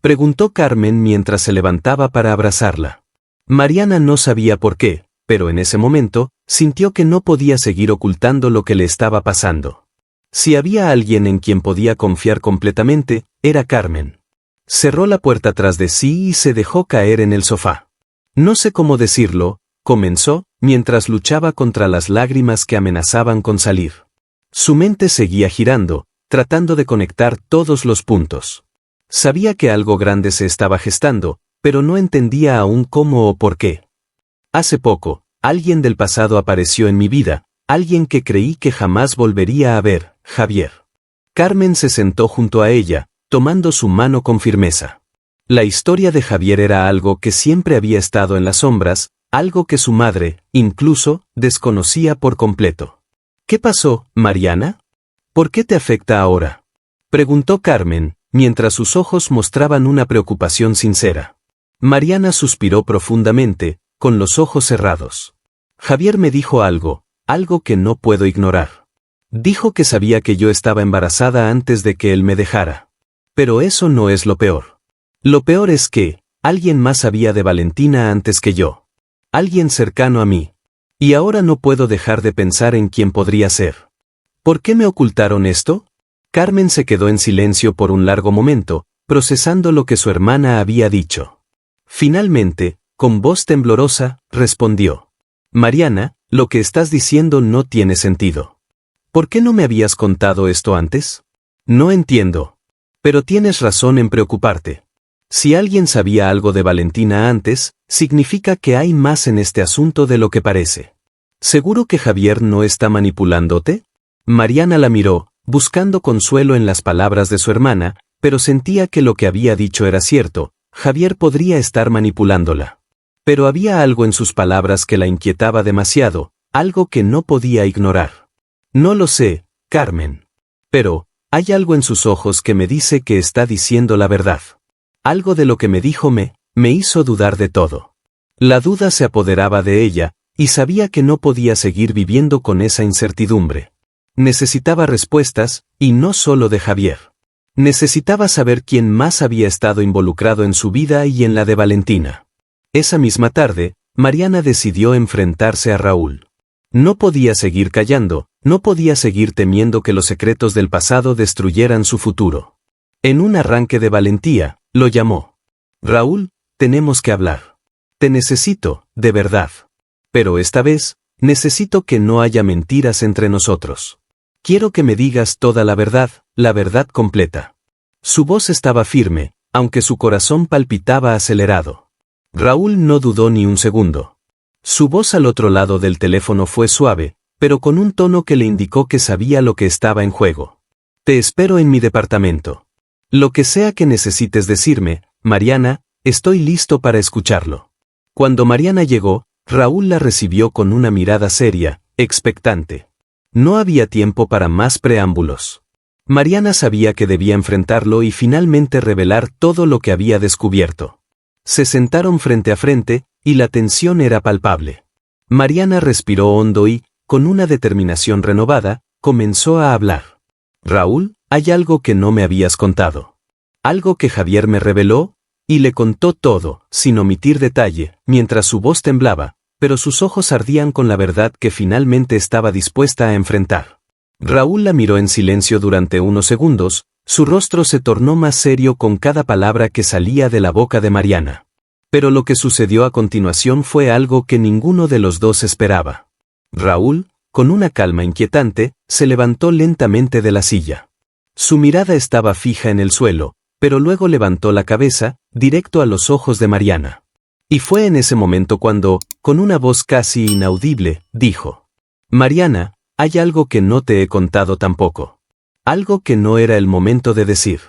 Preguntó Carmen mientras se levantaba para abrazarla. Mariana no sabía por qué, pero en ese momento, sintió que no podía seguir ocultando lo que le estaba pasando. Si había alguien en quien podía confiar completamente, era Carmen. Cerró la puerta tras de sí y se dejó caer en el sofá. No sé cómo decirlo, comenzó, mientras luchaba contra las lágrimas que amenazaban con salir. Su mente seguía girando, tratando de conectar todos los puntos. Sabía que algo grande se estaba gestando, pero no entendía aún cómo o por qué. Hace poco, alguien del pasado apareció en mi vida, alguien que creí que jamás volvería a ver, Javier. Carmen se sentó junto a ella, tomando su mano con firmeza. La historia de Javier era algo que siempre había estado en las sombras, algo que su madre, incluso, desconocía por completo. ¿Qué pasó, Mariana? ¿Por qué te afecta ahora? Preguntó Carmen, mientras sus ojos mostraban una preocupación sincera. Mariana suspiró profundamente, con los ojos cerrados. Javier me dijo algo que no puedo ignorar. Dijo que sabía que yo estaba embarazada antes de que él me dejara. Pero eso no es lo peor. Lo peor es que, alguien más sabía de Valentina antes que yo. Alguien cercano a mí. Y ahora no puedo dejar de pensar en quién podría ser. ¿Por qué me ocultaron esto? Carmen se quedó en silencio por un largo momento, procesando lo que su hermana había dicho. Finalmente, con voz temblorosa, respondió. Mariana, lo que estás diciendo no tiene sentido. ¿Por qué no me habías contado esto antes? No entiendo. Pero tienes razón en preocuparte. Si alguien sabía algo de Valentina antes, significa que hay más en este asunto de lo que parece. ¿Seguro que Javier no está manipulándote? Mariana la miró, buscando consuelo en las palabras de su hermana, pero sentía que lo que había dicho era cierto, Javier podría estar manipulándola. Pero había algo en sus palabras que la inquietaba demasiado, algo que no podía ignorar. No lo sé, Carmen. Pero, hay algo en sus ojos que me dice que está diciendo la verdad. Algo de lo que me dijo me hizo dudar de todo. La duda se apoderaba de ella, y sabía que no podía seguir viviendo con esa incertidumbre. Necesitaba respuestas, y no solo de Javier. Necesitaba saber quién más había estado involucrado en su vida y en la de Valentina. Esa misma tarde, Mariana decidió enfrentarse a Raúl. No podía seguir callando, no podía seguir temiendo que los secretos del pasado destruyeran su futuro. En un arranque de valentía, lo llamó. Raúl, tenemos que hablar. Te necesito, de verdad. Pero esta vez, necesito que no haya mentiras entre nosotros. Quiero que me digas toda la verdad completa. Su voz estaba firme, aunque su corazón palpitaba acelerado. Raúl no dudó ni un segundo. Su voz al otro lado del teléfono fue suave, pero con un tono que le indicó que sabía lo que estaba en juego. Te espero en mi departamento. Lo que sea que necesites decirme, Mariana, estoy listo para escucharlo. Cuando Mariana llegó, Raúl la recibió con una mirada seria, expectante. No había tiempo para más preámbulos. Mariana sabía que debía enfrentarlo y finalmente revelar todo lo que había descubierto. Se sentaron frente a frente, y la tensión era palpable. Mariana respiró hondo y, con una determinación renovada, comenzó a hablar. Raúl, hay algo que no me habías contado. Algo que Javier me reveló, y le contó todo, sin omitir detalle, mientras su voz temblaba, pero sus ojos ardían con la verdad que finalmente estaba dispuesta a enfrentar. Raúl la miró en silencio durante unos segundos, su rostro se tornó más serio con cada palabra que salía de la boca de Mariana. Pero lo que sucedió a continuación fue algo que ninguno de los dos esperaba. Raúl, con una calma inquietante, se levantó lentamente de la silla. Su mirada estaba fija en el suelo, pero luego levantó la cabeza, directo a los ojos de Mariana. Y fue en ese momento cuando, con una voz casi inaudible, dijo: «Mariana, hay algo que no te he contado tampoco. Algo que no era el momento de decir.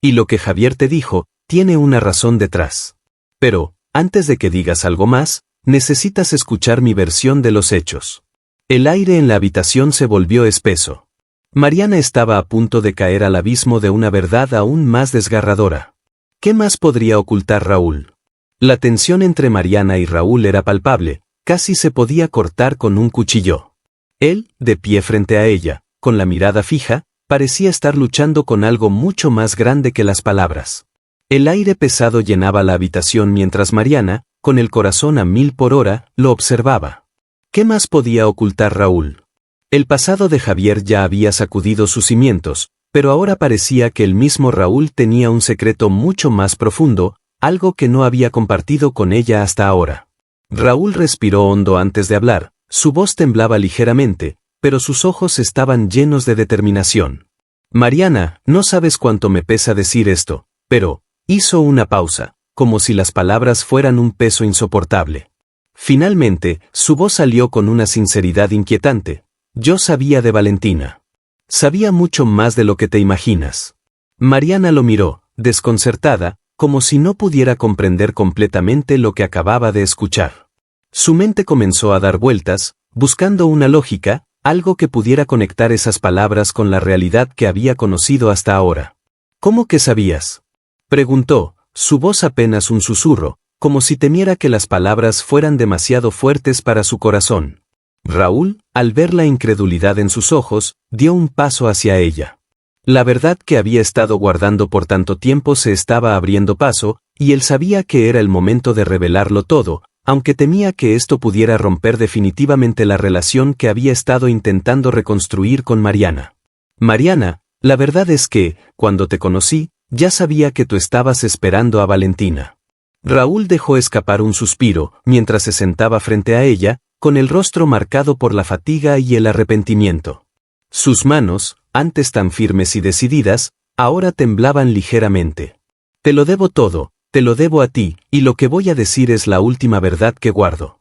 Y lo que Javier te dijo, tiene una razón detrás. Pero, antes de que digas algo más, necesitas escuchar mi versión de los hechos». El aire en la habitación se volvió espeso. Mariana estaba a punto de caer al abismo de una verdad aún más desgarradora. ¿Qué más podría ocultar Raúl? La tensión entre Mariana y Raúl era palpable, casi se podía cortar con un cuchillo. Él, de pie frente a ella, con la mirada fija, parecía estar luchando con algo mucho más grande que las palabras. El aire pesado llenaba la habitación mientras Mariana, con el corazón a 1000 por hora, lo observaba. ¿Qué más podía ocultar Raúl? El pasado de Javier ya había sacudido sus cimientos, pero ahora parecía que el mismo Raúl tenía un secreto mucho más profundo, algo que no había compartido con ella hasta ahora. Raúl respiró hondo antes de hablar, su voz temblaba ligeramente, pero sus ojos estaban llenos de determinación. «Mariana, no sabes cuánto me pesa decir esto, pero...» Hizo una pausa, como si las palabras fueran un peso insoportable. Finalmente, su voz salió con una sinceridad inquietante. «Yo sabía de Valentina. Sabía mucho más de lo que te imaginas». Mariana lo miró, desconcertada, como si no pudiera comprender completamente lo que acababa de escuchar. Su mente comenzó a dar vueltas, buscando una lógica, algo que pudiera conectar esas palabras con la realidad que había conocido hasta ahora. «¿Cómo que sabías?», preguntó, su voz apenas un susurro, como si temiera que las palabras fueran demasiado fuertes para su corazón. Raúl, al ver la incredulidad en sus ojos, dio un paso hacia ella. La verdad que había estado guardando por tanto tiempo se estaba abriendo paso, y él sabía que era el momento de revelarlo todo, aunque temía que esto pudiera romper definitivamente la relación que había estado intentando reconstruir con Mariana. «Mariana, la verdad es que, cuando te conocí, ya sabía que tú estabas esperando a Valentina». Raúl dejó escapar un suspiro, mientras se sentaba frente a ella, con el rostro marcado por la fatiga y el arrepentimiento. Sus manos, antes tan firmes y decididas, ahora temblaban ligeramente. «Te lo debo todo, te lo debo a ti, y lo que voy a decir es la última verdad que guardo».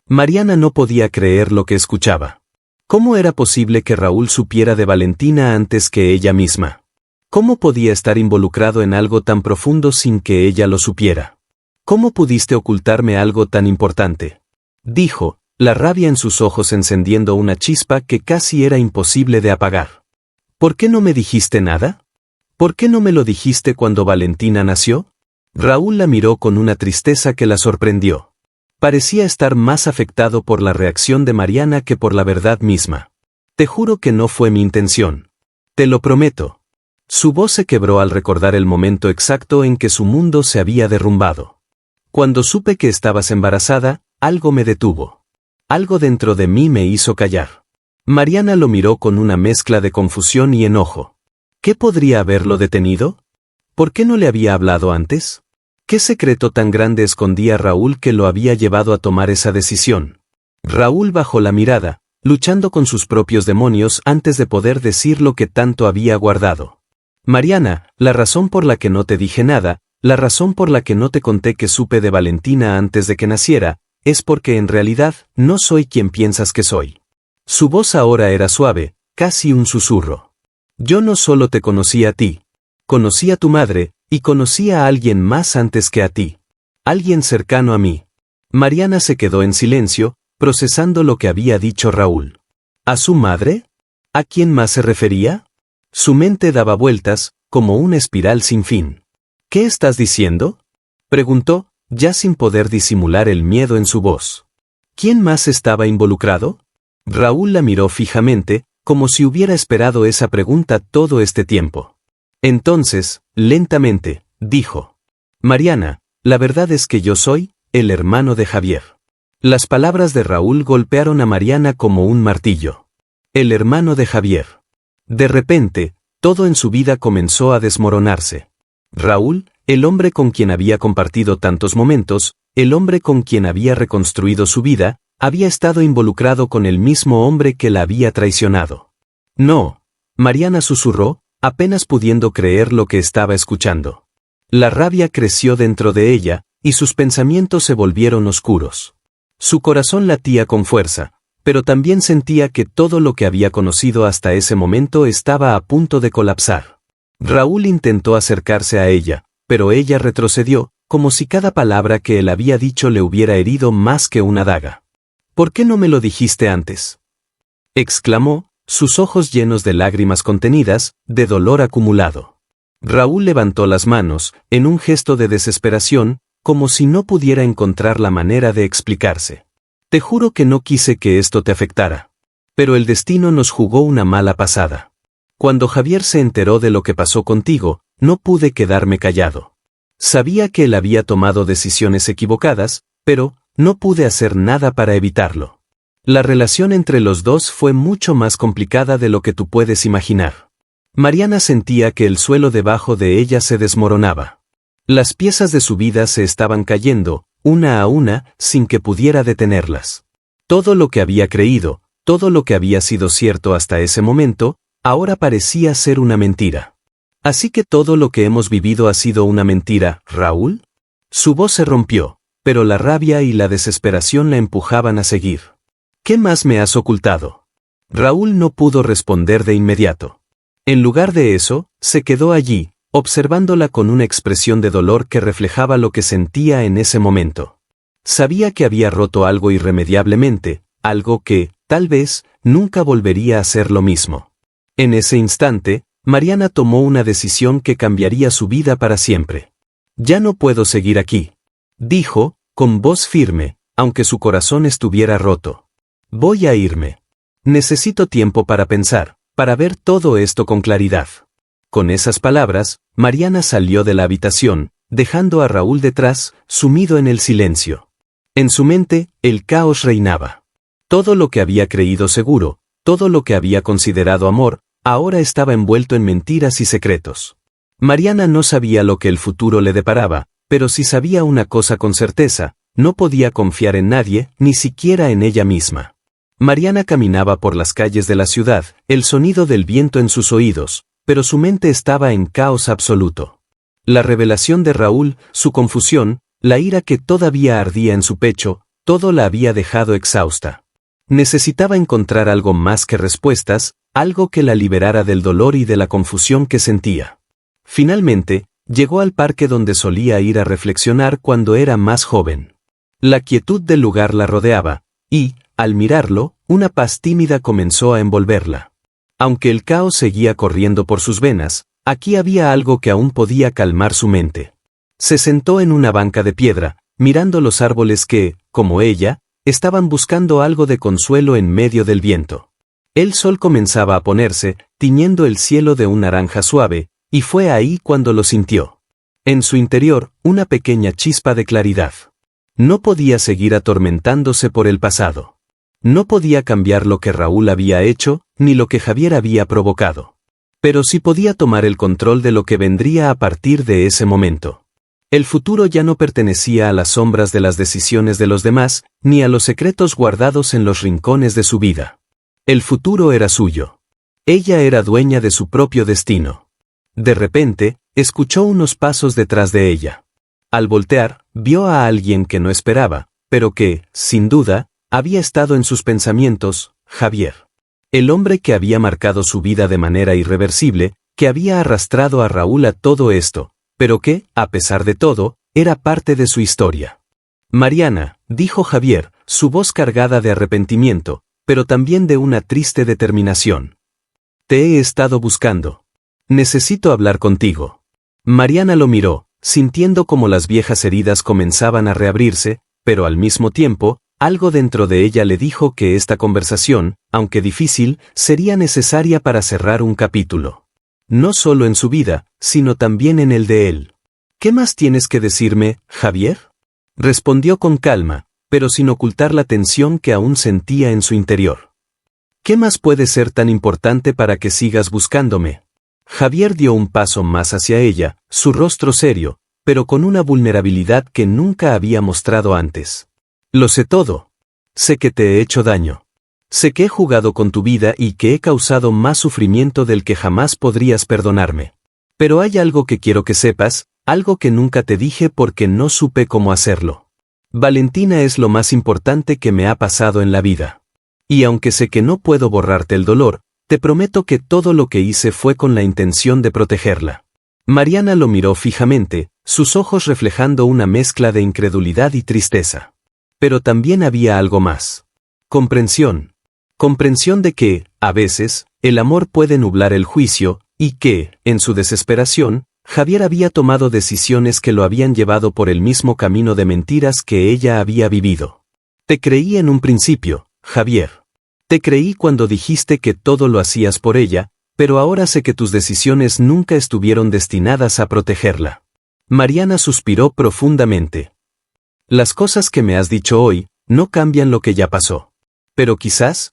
Mariana no podía creer lo que escuchaba. ¿Cómo era posible que Raúl supiera de Valentina antes que ella misma? ¿Cómo podía estar involucrado en algo tan profundo sin que ella lo supiera? «¿Cómo pudiste ocultarme algo tan importante?», dijo, la rabia en sus ojos encendiendo una chispa que casi era imposible de apagar. «¿Por qué no me dijiste nada? ¿Por qué no me lo dijiste cuando Valentina nació?». Raúl la miró con una tristeza que la sorprendió. Parecía estar más afectado por la reacción de Mariana que por la verdad misma. «Te juro que no fue mi intención. Te lo prometo». Su voz se quebró al recordar el momento exacto en que su mundo se había derrumbado. «Cuando supe que estabas embarazada, algo me detuvo. Algo dentro de mí me hizo callar». Mariana lo miró con una mezcla de confusión y enojo. ¿Qué podría haberlo detenido? ¿Por qué no le había hablado antes? ¿Qué secreto tan grande escondía Raúl que lo había llevado a tomar esa decisión? Raúl bajó la mirada, luchando con sus propios demonios antes de poder decir lo que tanto había guardado. «Mariana, la razón por la que no te dije nada, la razón por la que no te conté que supe de Valentina antes de que naciera, es porque en realidad no soy quien piensas que soy». Su voz ahora era suave, casi un susurro. «Yo no solo te conocí a ti. Conocí a tu madre, y conocí a alguien más antes que a ti. Alguien cercano a mí». Mariana se quedó en silencio, procesando lo que había dicho Raúl. ¿A su madre? ¿A quién más se refería? Su mente daba vueltas, como una espiral sin fin. «¿Qué estás diciendo?», preguntó, ya sin poder disimular el miedo en su voz. ¿Quién más estaba involucrado? Raúl la miró fijamente, como si hubiera esperado esa pregunta todo este tiempo. Entonces, lentamente, dijo: Mariana, la verdad es que yo soy el hermano de Javier. Las palabras de Raúl golpearon a Mariana como un martillo. El hermano de Javier. De repente, todo en su vida comenzó a desmoronarse. Raúl, el hombre con quien había compartido tantos momentos, el hombre con quien había reconstruido su vida, había estado involucrado con el mismo hombre que la había traicionado. No, Mariana susurró, apenas pudiendo creer lo que estaba escuchando. La rabia creció dentro de ella, y sus pensamientos se volvieron oscuros. Su corazón latía con fuerza, pero también sentía que todo lo que había conocido hasta ese momento estaba a punto de colapsar. Raúl intentó acercarse a ella, pero ella retrocedió, como si cada palabra que él había dicho le hubiera herido más que una daga. ¿Por qué no me lo dijiste antes?, exclamó, sus ojos llenos de lágrimas contenidas, de dolor acumulado. Raúl levantó las manos, en un gesto de desesperación, como si no pudiera encontrar la manera de explicarse. Te juro que no quise que esto te afectara. Pero el destino nos jugó una mala pasada. Cuando Javier se enteró de lo que pasó contigo, no pude quedarme callado. Sabía que él había tomado decisiones equivocadas, pero no pude hacer nada para evitarlo. La relación entre los dos fue mucho más complicada de lo que tú puedes imaginar. Mariana sentía que el suelo debajo de ella se desmoronaba. Las piezas de su vida se estaban cayendo, una a una, sin que pudiera detenerlas. Todo lo que había creído, todo lo que había sido cierto hasta ese momento, ahora parecía ser una mentira. ¿Así que todo lo que hemos vivido ha sido una mentira, Raúl? Su voz se rompió, pero la rabia y la desesperación la empujaban a seguir. ¿Qué más me has ocultado? Raúl no pudo responder de inmediato. En lugar de eso, se quedó allí, observándola con una expresión de dolor que reflejaba lo que sentía en ese momento. Sabía que había roto algo irremediablemente, algo que, tal vez, nunca volvería a ser lo mismo. En ese instante, Mariana tomó una decisión que cambiaría su vida para siempre. Ya no puedo seguir aquí, dijo, con voz firme, aunque su corazón estuviera roto. Voy a irme. Necesito tiempo para pensar, para ver todo esto con claridad. Con esas palabras, Mariana salió de la habitación, dejando a Raúl detrás, sumido en el silencio. En su mente, el caos reinaba. Todo lo que había creído seguro, todo lo que había considerado amor, ahora estaba envuelto en mentiras y secretos. Mariana no sabía lo que el futuro le deparaba, pero sí sabía una cosa con certeza: no podía confiar en nadie, ni siquiera en ella misma. Mariana caminaba por las calles de la ciudad, el sonido del viento en sus oídos, pero su mente estaba en caos absoluto. La revelación de Raúl, su confusión, la ira que todavía ardía en su pecho, todo la había dejado exhausta. Necesitaba encontrar algo más que respuestas, algo que la liberara del dolor y de la confusión que sentía. Finalmente, llegó al parque donde solía ir a reflexionar cuando era más joven. La quietud del lugar la rodeaba, y, al mirarlo, una paz tímida comenzó a envolverla. Aunque el caos seguía corriendo por sus venas, aquí había algo que aún podía calmar su mente. Se sentó en una banca de piedra, mirando los árboles que, como ella, estaban buscando algo de consuelo en medio del viento. El sol comenzaba a ponerse, tiñendo el cielo de un naranja suave, y fue ahí cuando lo sintió. En su interior, una pequeña chispa de claridad. No podía seguir atormentándose por el pasado. No podía cambiar lo que Raúl había hecho, ni lo que Javier había provocado. Pero sí podía tomar el control de lo que vendría a partir de ese momento. El futuro ya no pertenecía a las sombras de las decisiones de los demás, ni a los secretos guardados en los rincones de su vida. El futuro era suyo. Ella era dueña de su propio destino. De repente, escuchó unos pasos detrás de ella. Al voltear, vio a alguien que no esperaba, pero que, sin duda, había estado en sus pensamientos: Javier. El hombre que había marcado su vida de manera irreversible, que había arrastrado a Raúl a todo esto, pero que, a pesar de todo, era parte de su historia. Mariana, dijo Javier, su voz cargada de arrepentimiento, pero también de una triste determinación. Te he estado buscando. Necesito hablar contigo. Mariana lo miró, sintiendo como las viejas heridas comenzaban a reabrirse, pero al mismo tiempo, algo dentro de ella le dijo que esta conversación, aunque difícil, sería necesaria para cerrar un capítulo. No solo en su vida, sino también en el de él. ¿Qué más tienes que decirme, Javier? Respondió con calma, pero sin ocultar la tensión que aún sentía en su interior. ¿Qué más puede ser tan importante para que sigas buscándome? Javier dio un paso más hacia ella, su rostro serio, pero con una vulnerabilidad que nunca había mostrado antes. Lo sé todo. Sé que te he hecho daño. Sé que he jugado con tu vida y que he causado más sufrimiento del que jamás podrías perdonarme. Pero hay algo que quiero que sepas, algo que nunca te dije porque no supe cómo hacerlo. Valentina es lo más importante que me ha pasado en la vida. Y aunque sé que no puedo borrarte el dolor, te prometo que todo lo que hice fue con la intención de protegerla. Mariana lo miró fijamente, sus ojos reflejando una mezcla de incredulidad y tristeza. Pero también había algo más. Comprensión. Comprensión de que, a veces, el amor puede nublar el juicio, y que, en su desesperación, Javier había tomado decisiones que lo habían llevado por el mismo camino de mentiras que ella había vivido. Te creí en un principio, Javier. Te creí cuando dijiste que todo lo hacías por ella, pero ahora sé que tus decisiones nunca estuvieron destinadas a protegerla. Mariana suspiró profundamente. Las cosas que me has dicho hoy, no cambian lo que ya pasó. Pero quizás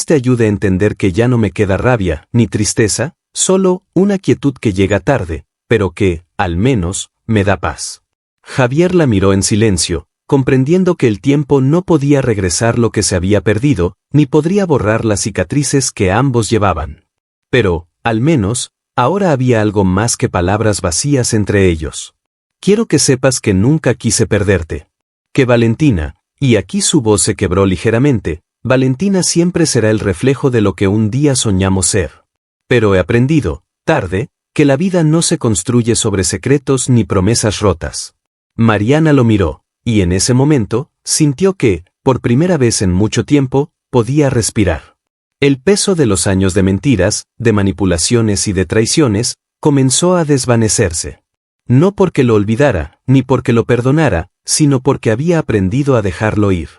te ayude a entender que ya no me queda rabia, ni tristeza, solo una quietud que llega tarde, pero que, al menos, me da paz. Javier la miró en silencio, comprendiendo que el tiempo no podía regresar lo que se había perdido, ni podría borrar las cicatrices que ambos llevaban. Pero, al menos, ahora había algo más que palabras vacías entre ellos. Quiero que sepas que nunca quise perderte. Que Valentina, y aquí su voz se quebró ligeramente, Valentina siempre será el reflejo de lo que un día soñamos ser. Pero he aprendido, tarde, que la vida no se construye sobre secretos ni promesas rotas. Mariana lo miró, y en ese momento, sintió que, por primera vez en mucho tiempo, podía respirar. El peso de los años de mentiras, de manipulaciones y de traiciones, comenzó a desvanecerse. No porque lo olvidara, ni porque lo perdonara, sino porque había aprendido a dejarlo ir.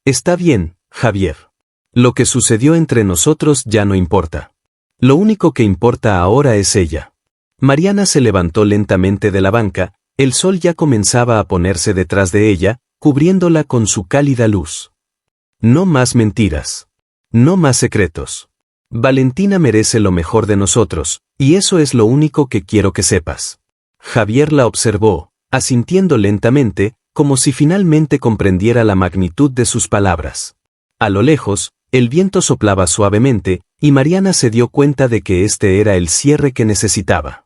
Está bien, Javier. Lo que sucedió entre nosotros ya no importa. Lo único que importa ahora es ella. Mariana se levantó lentamente de la banca, el sol ya comenzaba a ponerse detrás de ella, cubriéndola con su cálida luz. No más mentiras. No más secretos. Valentina merece lo mejor de nosotros, y eso es lo único que quiero que sepas. Javier la observó, asintiendo lentamente, como si finalmente comprendiera la magnitud de sus palabras. A lo lejos, el viento soplaba suavemente, y Mariana se dio cuenta de que este era el cierre que necesitaba.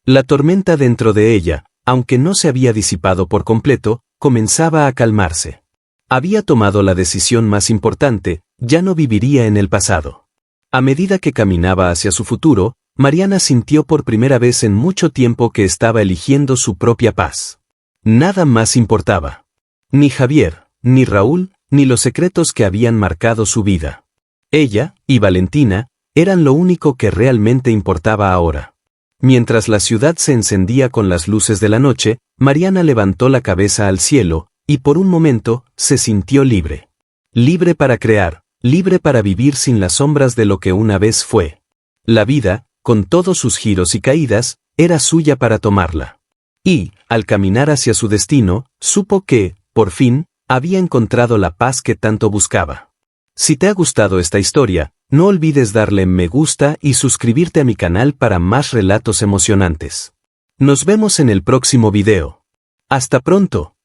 La tormenta dentro de ella, aunque no se había disipado por completo, comenzaba a calmarse. Había tomado la decisión más importante, ya no viviría en el pasado. A medida que caminaba hacia su futuro, Mariana sintió por primera vez en mucho tiempo que estaba eligiendo su propia paz. Nada más importaba. Ni Javier, ni Raúl, ni los secretos que habían marcado su vida. Ella, y Valentina, eran lo único que realmente importaba ahora. Mientras la ciudad se encendía con las luces de la noche, Mariana levantó la cabeza al cielo, y por un momento, se sintió libre. Libre para crear, libre para vivir sin las sombras de lo que una vez fue. La vida, con todos sus giros y caídas, era suya para tomarla. Y, al caminar hacia su destino, supo que, por fin, había encontrado la paz que tanto buscaba. Si te ha gustado esta historia, no olvides darle me gusta y suscribirte a mi canal para más relatos emocionantes. Nos vemos en el próximo video. ¡Hasta pronto!